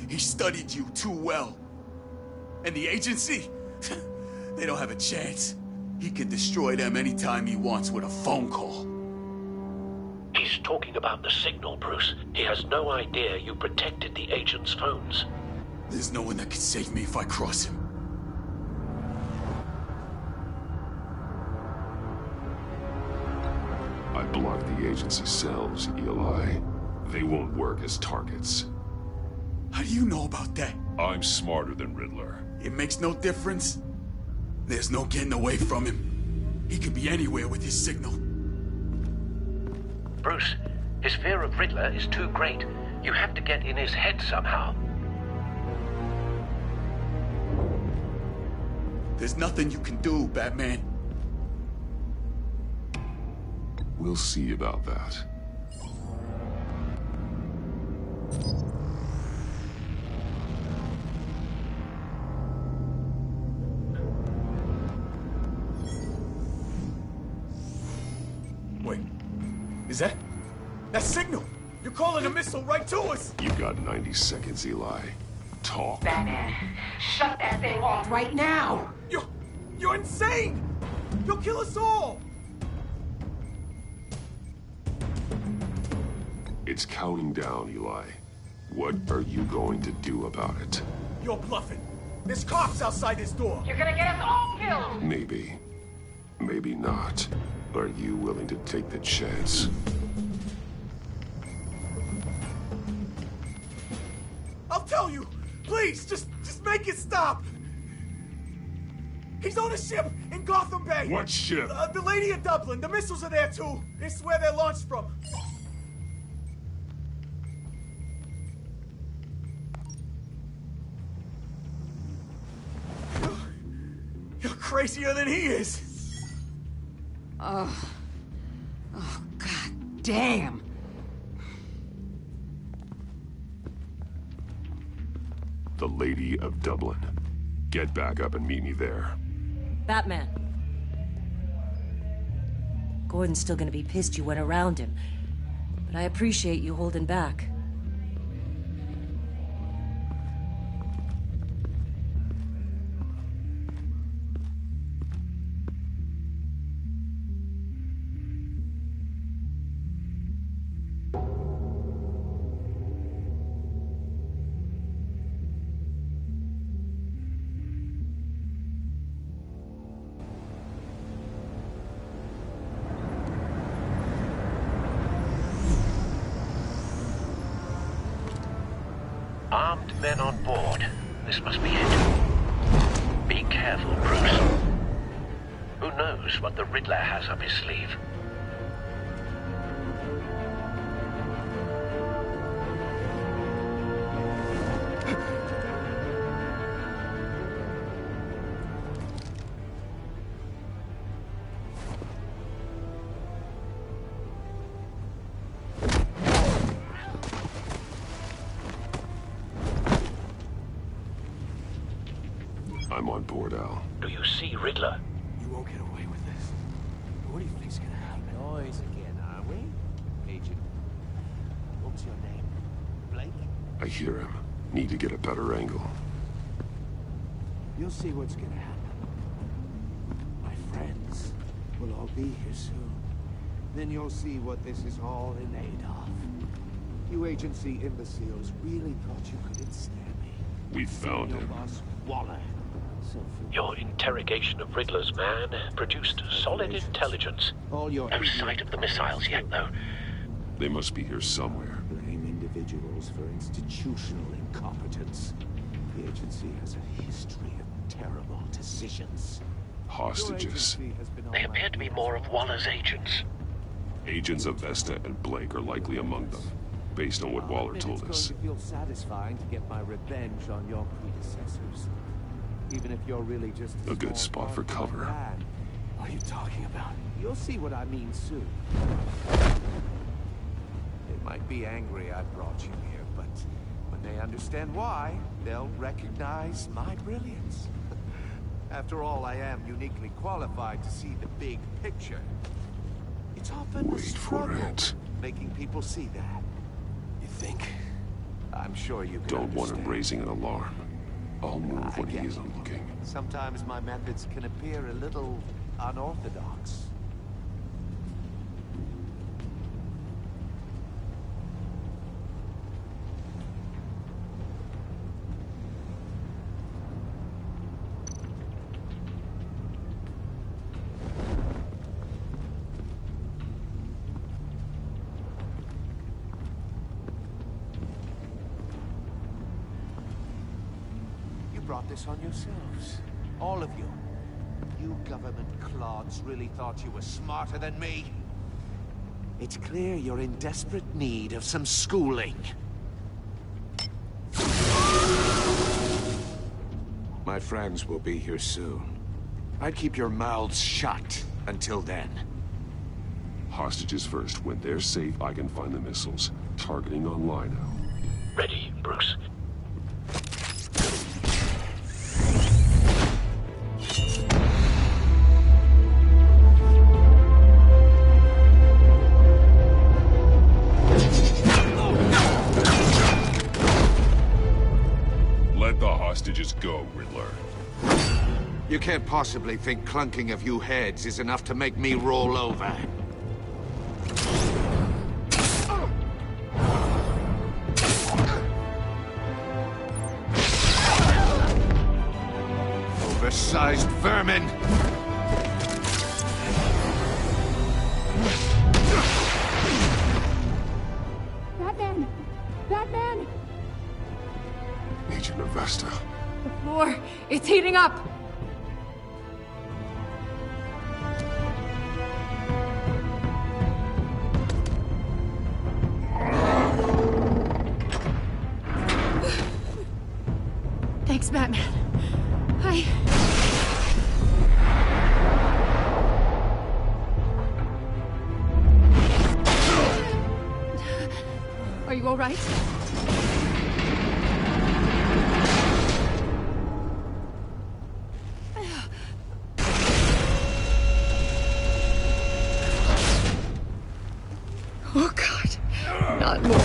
Speaker 10: He studied you too well. And the agency? They don't have a chance. He can destroy them anytime he wants with a phone call.
Speaker 5: He's talking about the signal, Bruce. He has no idea you protected the agent's phones.
Speaker 10: There's no one that can save me if I cross him.
Speaker 2: I blocked the agency's cells, Eli. They won't work as targets.
Speaker 10: How do you know about that?
Speaker 2: I'm smarter than Riddler.
Speaker 10: It makes no difference. There's no getting away from him. He could be anywhere with his signal.
Speaker 5: Bruce, his fear of Riddler is too great. You have to get in his head somehow.
Speaker 10: There's nothing you can do, Batman.
Speaker 2: We'll see about that.
Speaker 10: Is that signal? You're calling a missile right to us!
Speaker 2: You got 90 seconds, Eli. Talk.
Speaker 9: Batman, shut that thing off right now!
Speaker 10: You're insane! You'll kill us all!
Speaker 2: It's counting down, Eli. What are you going to do about it?
Speaker 10: You're bluffing. There's cops outside this door.
Speaker 9: You're gonna get us all killed!
Speaker 2: Maybe. Maybe not. Are you willing to take the chance?
Speaker 10: I'll tell you! Please, just make it stop! He's on a ship in Gotham Bay!
Speaker 2: What ship?
Speaker 10: The Lady of Dublin. The missiles are there, too. It's where they're launched from. You're crazier than he is!
Speaker 9: Oh, god damn!
Speaker 2: The Lady of Dublin. Get back up and meet me there.
Speaker 8: Batman. Gordon's still gonna be pissed you went around him. But I appreciate you holding back.
Speaker 5: Armed men on board. This must be it. Be careful, Bruce. Who knows what the Riddler has up his sleeve?
Speaker 2: I'm on board, Al.
Speaker 5: Do you see Riddler?
Speaker 10: You won't get away with this. What do you think's gonna happen?
Speaker 11: Noise again, are we? Agent. What's your name? Blake?
Speaker 2: I hear him. Need to get a better angle.
Speaker 11: You'll see what's gonna happen. My friends will all be here soon. Then you'll see what this is all in aid of. You agency imbeciles really thought you could ensnare me.
Speaker 2: We found
Speaker 11: Your
Speaker 2: him.
Speaker 11: boss, Waller.
Speaker 5: Your interrogation of Riddler's man produced solid intelligence.
Speaker 11: All your
Speaker 5: No sight of the missiles yet, though.
Speaker 2: They must be here somewhere.
Speaker 11: blame individuals for institutional incompetence. The agency has a history of terrible decisions.
Speaker 2: Hostages.
Speaker 5: They appear to be more of Waller's agents.
Speaker 2: Agents of Vesta and Blake are likely among them, based on what Waller told us.
Speaker 11: It's going to feel satisfying to get my revenge on your predecessors. Even if you're really just
Speaker 2: A good spot for cover.
Speaker 11: What are you talking about? You'll see what I mean soon. They might be angry I brought you here, but when they understand why, they'll recognize my brilliance. After all, I am uniquely qualified to see the big picture. It's often a
Speaker 2: Wait for
Speaker 11: struggle
Speaker 2: it.
Speaker 11: making people see that. You think? I'm sure you can
Speaker 2: Don't want him
Speaker 11: understand.
Speaker 2: raising an alarm. I'll move
Speaker 11: I
Speaker 2: when he
Speaker 11: get it.
Speaker 2: isn't looking.
Speaker 11: Sometimes my methods can appear a little unorthodox. Brought this on yourselves. All of you. You government clods really thought you were smarter than me? It's clear you're in desperate need of some schooling. My friends will be here soon. I'd keep your mouths shut until then.
Speaker 2: Hostages first. When they're safe, I can find the missiles. Targeting online now.
Speaker 5: Ready, Bruce.
Speaker 11: You can't possibly think clunking a few heads is enough to make me roll over. Oversized vermin!
Speaker 12: Batman! Batman!
Speaker 2: Agent Avesta.
Speaker 12: The floor, it's heating up! Thanks, Batman. Are you all right? Oh, God. Not more.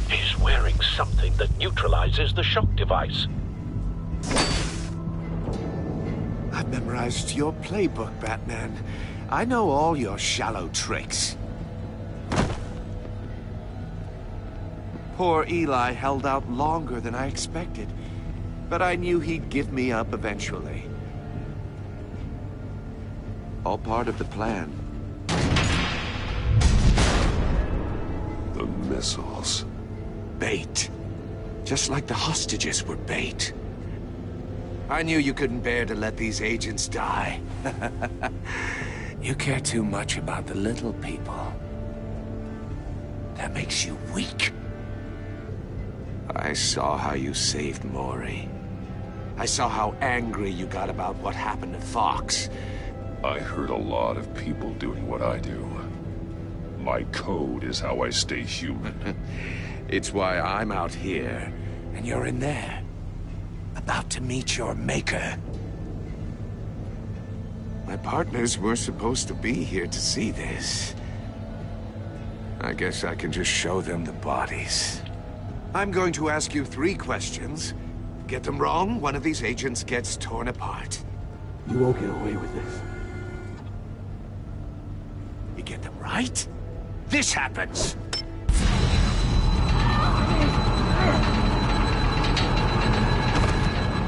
Speaker 5: He's wearing something that neutralizes the shock device.
Speaker 11: I've memorized your playbook, Batman. I know all your shallow tricks. Poor Eli held out longer than I expected, but I knew he'd give me up eventually. All part of the plan.
Speaker 2: The missiles.
Speaker 11: Bait. Just like the hostages were bait. I knew you couldn't bear to let these agents die. You care too much about the little people. That makes you weak. I saw how you saved Maury. I saw how angry you got about what happened to Fox.
Speaker 2: I hurt a lot of people doing what I do. My code is how I stay human.
Speaker 11: It's why I'm out here, and you're in there. About to meet your maker. My partners were supposed to be here to see this. I guess I can just show them the bodies. I'm going to ask you 3 questions. Get them wrong, one of these agents gets torn apart.
Speaker 13: You won't get away with this.
Speaker 11: You get them right, this happens.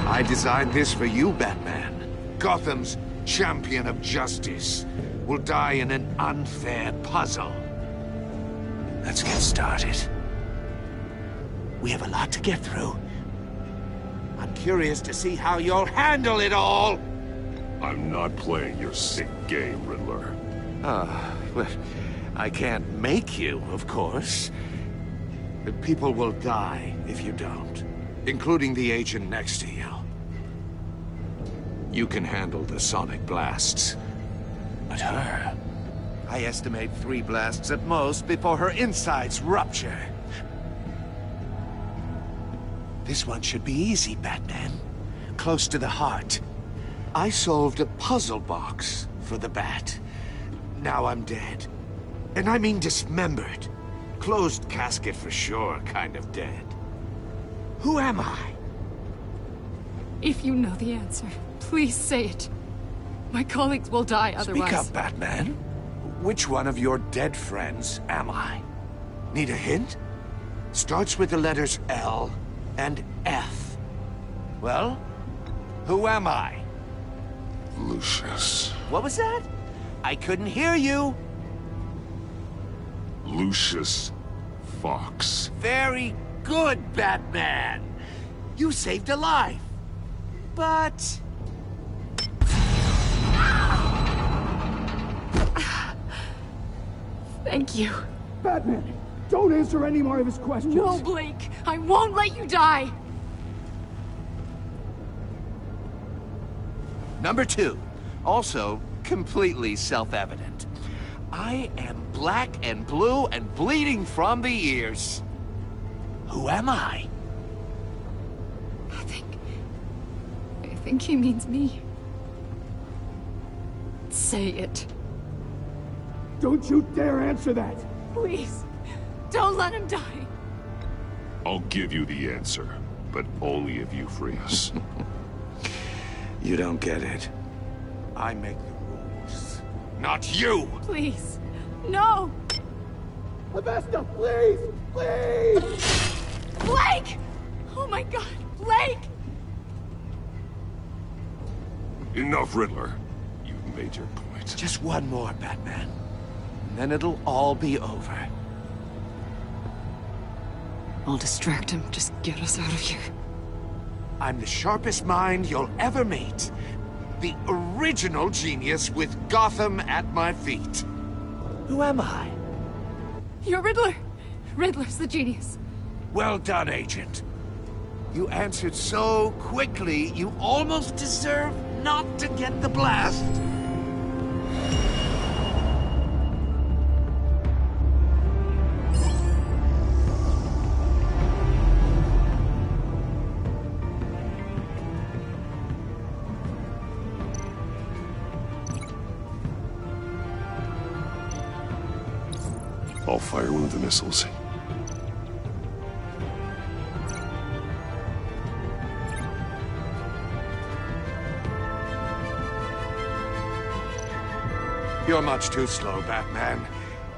Speaker 11: I designed this for you, Batman. Gotham's champion of justice will die in an unfair puzzle. Let's get started. We have a lot to get through. I'm curious to see how you'll handle it all.
Speaker 2: I'm not playing your sick game, Riddler.
Speaker 11: Well, I can't make you, of course. But people will die if you don't, including the agent next to you. You can handle the sonic blasts, but her... I estimate 3 blasts at most before her insides rupture. This one should be easy, Batman. Close to the heart. I solved a puzzle box for the Bat. Now I'm dead. And I mean dismembered. Closed casket for sure, kind of dead. Who am I?
Speaker 12: If you know the answer, please say it. My colleagues will die otherwise.
Speaker 11: Speak up, Batman. Which one of your dead friends am I? Need a hint? Starts with the letters L and F. Well, who am I?
Speaker 2: Lucius.
Speaker 11: What was that? I couldn't hear you.
Speaker 2: Lucius Fox.
Speaker 11: Very good, Batman. You saved a life. But...
Speaker 12: Thank you.
Speaker 13: Batman, don't answer any more of his questions.
Speaker 12: No, Blake. I won't let you die.
Speaker 11: Number 2. Also completely self-evident. I am black and blue and bleeding from the ears. Who am I?
Speaker 12: I think he means me. Say it.
Speaker 13: Don't you dare answer that!
Speaker 12: Please, don't let him die.
Speaker 2: I'll give you the answer, but only if you free us.
Speaker 11: You don't get it. I make the rules, not you!
Speaker 12: Please, no!
Speaker 13: Avesta, please! Please!
Speaker 12: Blake! Oh my God, Blake!
Speaker 2: Enough, Riddler. You've made your point.
Speaker 11: Just one more, Batman. And then it'll all be over.
Speaker 12: I'll distract him. Just get us out of here.
Speaker 11: I'm the sharpest mind you'll ever meet. The original genius with Gotham at my feet. Who am I?
Speaker 12: You're Riddler. Riddler's the genius.
Speaker 11: Well done, Agent. You answered so quickly, you almost deserve not to get the blast.
Speaker 2: I'll fire one of the missiles.
Speaker 11: You're much too slow, Batman.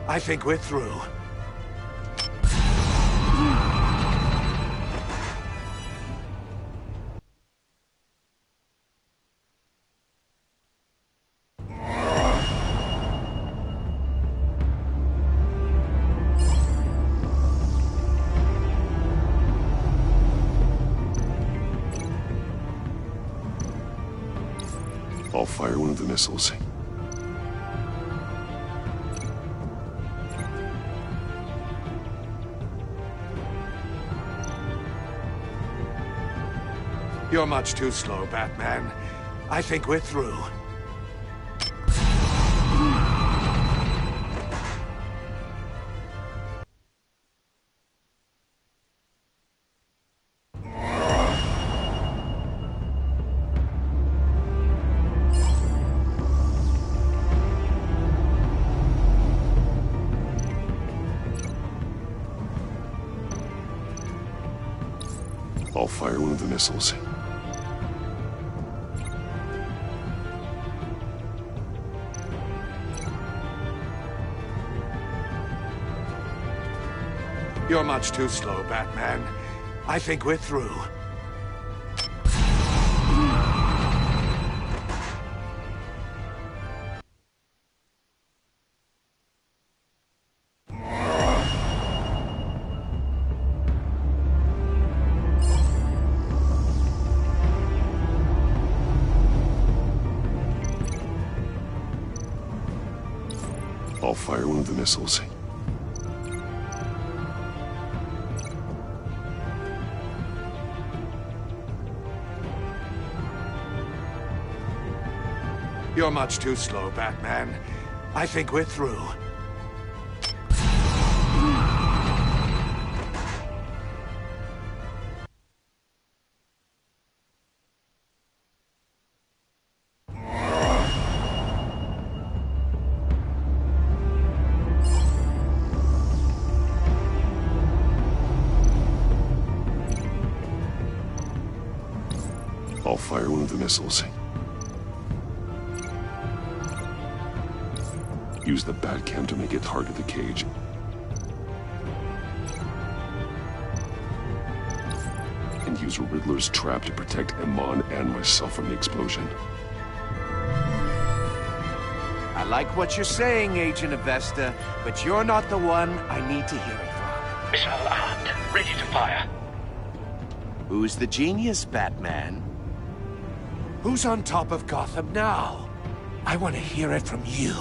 Speaker 11: I think we're through.
Speaker 2: I'll fire one of the missiles.
Speaker 11: You're much too slow, Batman. I think we're through.
Speaker 2: I'll fire one of the missiles.
Speaker 11: You're much too slow, Batman. I think we're through.
Speaker 2: I'll fire one of the missiles.
Speaker 11: You're much too slow, Batman. I think we're through.
Speaker 2: I'll fire one of the missiles. Use the Batcam to make it hard to the cage. And use Riddler's trap to protect Iman and myself from the explosion.
Speaker 11: I like what you're saying, Agent Avesta, but you're not the one I need to hear it from.
Speaker 3: Missile armed, ready to fire.
Speaker 11: Who's the genius, Batman? Who's on top of Gotham now? I want to hear it from you.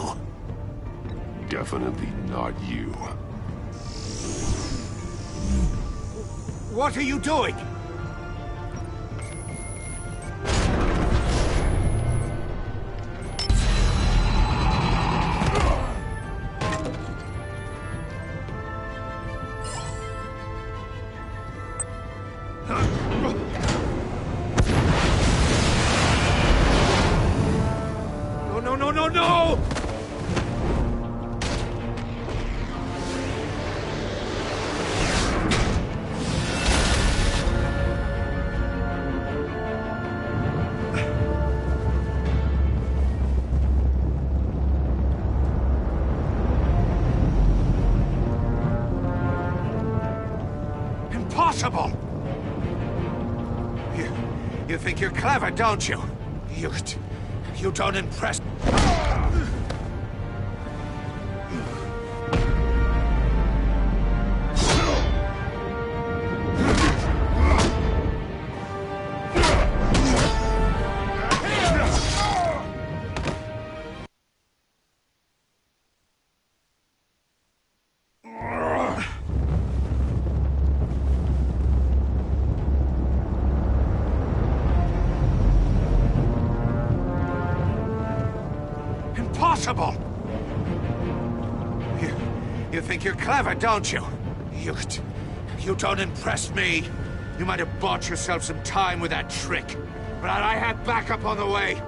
Speaker 2: Definitely not you.
Speaker 11: What are you doing?
Speaker 3: No!
Speaker 11: Impossible! You think you're clever, don't you? You don't impress... Impossible! You think you're clever, don't you? You don't impress me. You might have bought yourself some time with that trick, but I had backup on the way.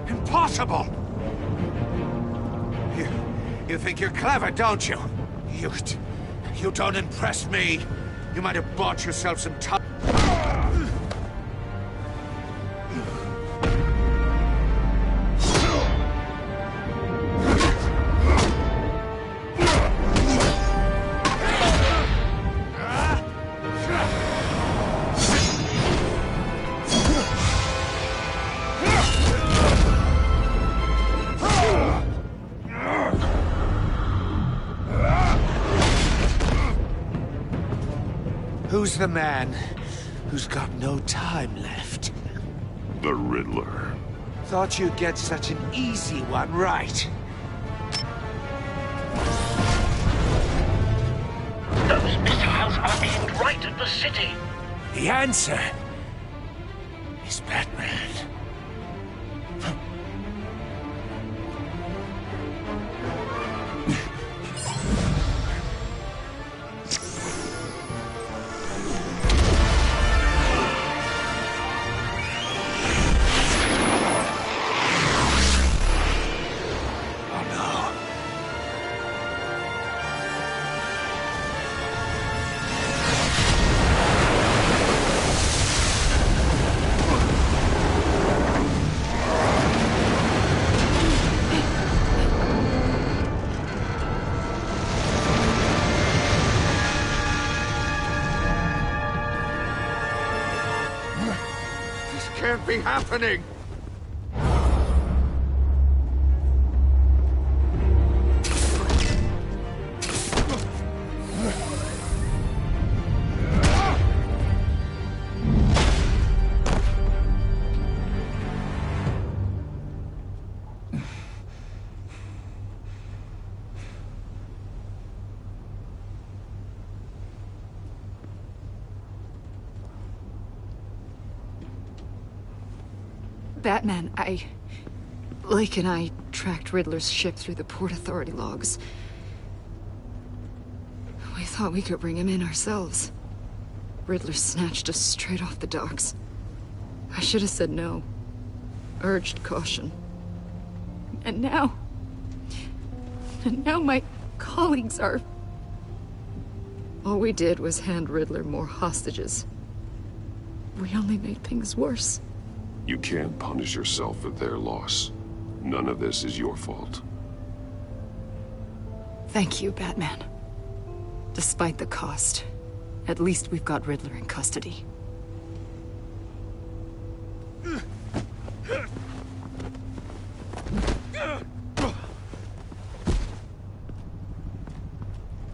Speaker 11: Impossible! You think you're clever, don't you? You don't impress me. You might have bought yourself some time. Who's the man who's got no time left?
Speaker 2: The Riddler.
Speaker 11: Thought you'd get such an easy one right.
Speaker 14: Those missiles are aimed right at the city.
Speaker 11: The answer is Batman. Can't be happening!
Speaker 12: Batman, Lake and I tracked Riddler's ship through the Port Authority logs. We thought we could bring him in ourselves. Riddler snatched us straight off the docks. I should have said no. Urged caution. And now my colleagues are... All we did was hand Riddler more hostages. We only made things worse.
Speaker 2: You can't punish yourself for their loss. None of this is your fault.
Speaker 12: Thank you, Batman. Despite the cost, at least we've got Riddler in custody.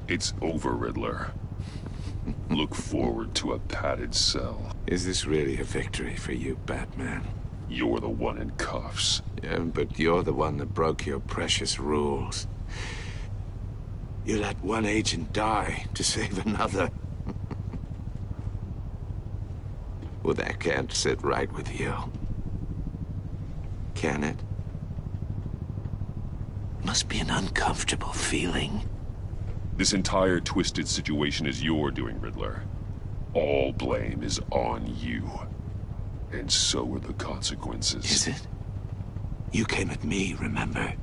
Speaker 2: It's over, Riddler. Look forward to a padded cell.
Speaker 15: Is this really a victory for you, Batman?
Speaker 2: You're the one in cuffs.
Speaker 15: Yeah, but you're the one that broke your precious rules. You let one agent die to save another. Well, that can't sit right with you. Can it? Must be an uncomfortable feeling.
Speaker 2: This entire twisted situation is your doing, Riddler. All blame is on you. And so are the consequences.
Speaker 15: Is it? You came at me, remember?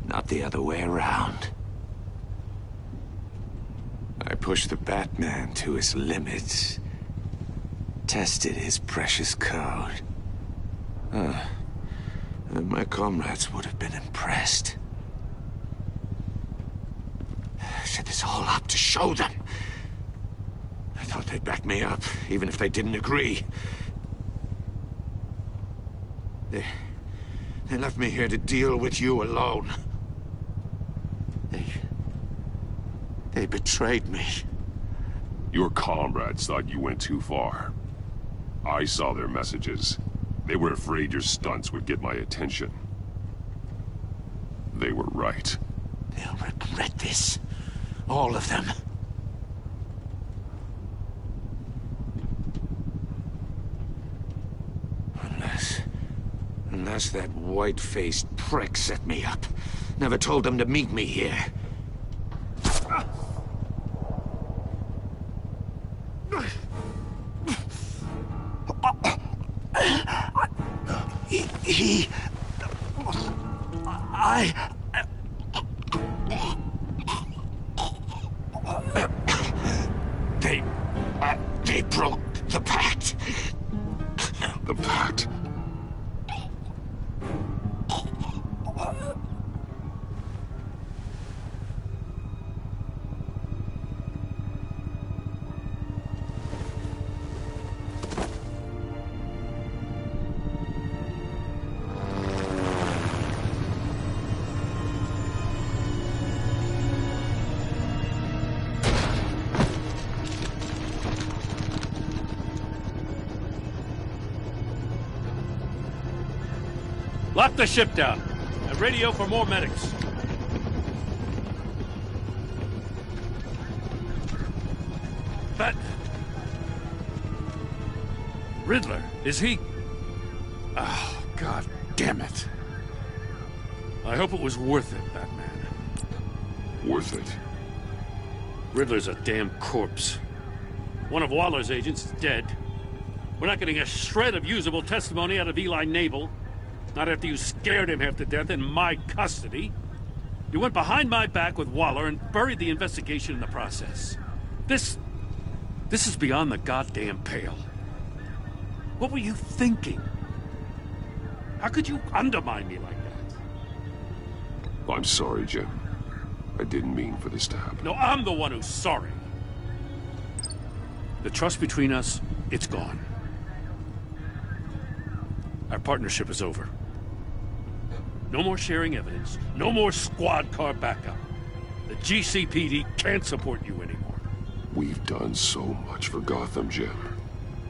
Speaker 15: Not the other way around. I pushed the Batman to his limits. Tested his precious code. And my comrades would have been impressed. I set this all up to show them. I thought they'd back me up, even if they didn't agree. They left me here to deal with you alone. They betrayed me.
Speaker 2: Your comrades thought you went too far. I saw their messages. They were afraid your stunts would get my attention. They were right.
Speaker 15: They'll regret this. All of them. Unless that white-faced prick set me up. Never told them to meet me here. They broke the pact.
Speaker 2: The pact?
Speaker 1: Lock the ship down and radio for more medics. But Riddler, is he? Oh, God damn it. I hope it was worth it, Batman.
Speaker 2: Worth it?
Speaker 1: Riddler's a damn corpse. One of Waller's agents is dead. We're not getting a shred of usable testimony out of Eli Nabel. Not after you scared him half to death in my custody. You went behind my back with Waller and buried the investigation in the process. This is beyond the goddamn pale. What were you thinking? How could you undermine me like that?
Speaker 2: I'm sorry, Jim. I didn't mean for this to happen.
Speaker 1: No, I'm the one who's sorry. The trust between us, it's gone. Our partnership is over. No more sharing evidence. No more squad car backup. The GCPD can't support you anymore.
Speaker 2: We've done so much for Gotham, Jim.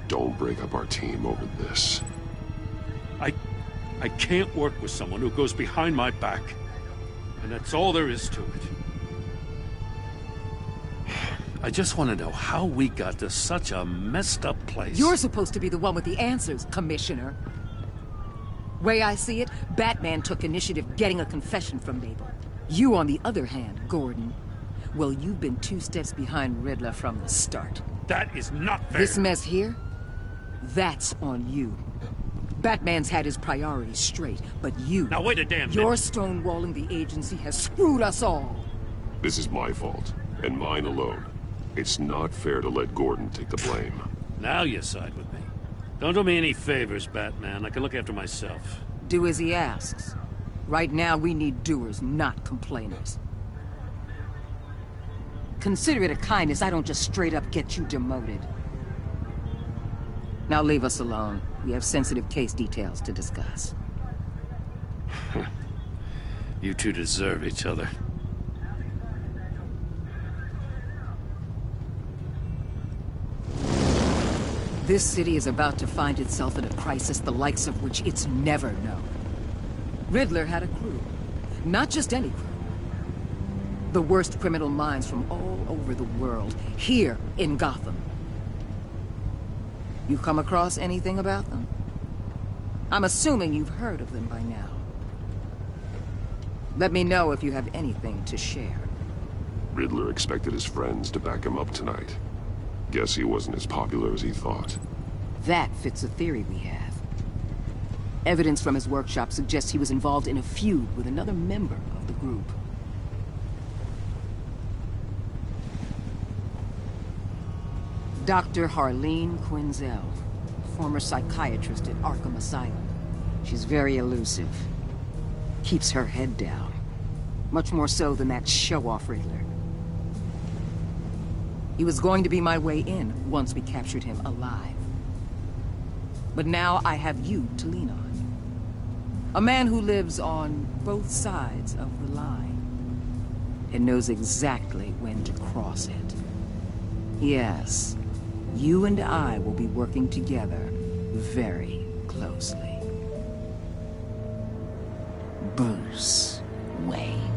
Speaker 2: Don't break up our team over this.
Speaker 1: I can't work with someone who goes behind my back. And that's all there is to it. I just want to know how we got to such a messed up place.
Speaker 9: You're supposed to be the one with the answers, Commissioner. Way I see it, Batman took initiative getting a confession from Mabel. You, on the other hand, Gordon, well, you've been 2 steps behind Riddler from the start.
Speaker 1: That is not fair.
Speaker 9: This mess here, that's on you. Batman's had his priorities straight, but you...
Speaker 1: Now wait a damn minute.
Speaker 9: Your stonewalling the agency has screwed us all.
Speaker 2: This is my fault, and mine alone. It's not fair to let Gordon take the blame.
Speaker 1: Now you side with me. Don't do me any favors, Batman. I can look after myself.
Speaker 9: Do as he asks. Right now, we need doers, not complainers. Consider it a kindness I don't just straight up get you demoted. Now leave us alone. We have sensitive case details to discuss.
Speaker 1: You two deserve each other.
Speaker 9: This city is about to find itself in a crisis the likes of which it's never known. Riddler had a crew. Not just any crew. The worst criminal minds from all over the world, here in Gotham. You come across anything about them? I'm assuming you've heard of them by now. Let me know if you have anything to share.
Speaker 2: Riddler expected his friends to back him up tonight. Guess he wasn't as popular as he thought.
Speaker 9: That fits a theory we have. Evidence from his workshop suggests he was involved in a feud with another member of the group. Dr. Harleen Quinzel, former psychiatrist at Arkham Asylum. She's very elusive. Keeps her head down. Much more so than that show-off Riddler. He was going to be my way in once we captured him alive. But now I have you to lean on. A man who lives on both sides of the line and knows exactly when to cross it. Yes, you and I will be working together very closely. Bruce Wayne.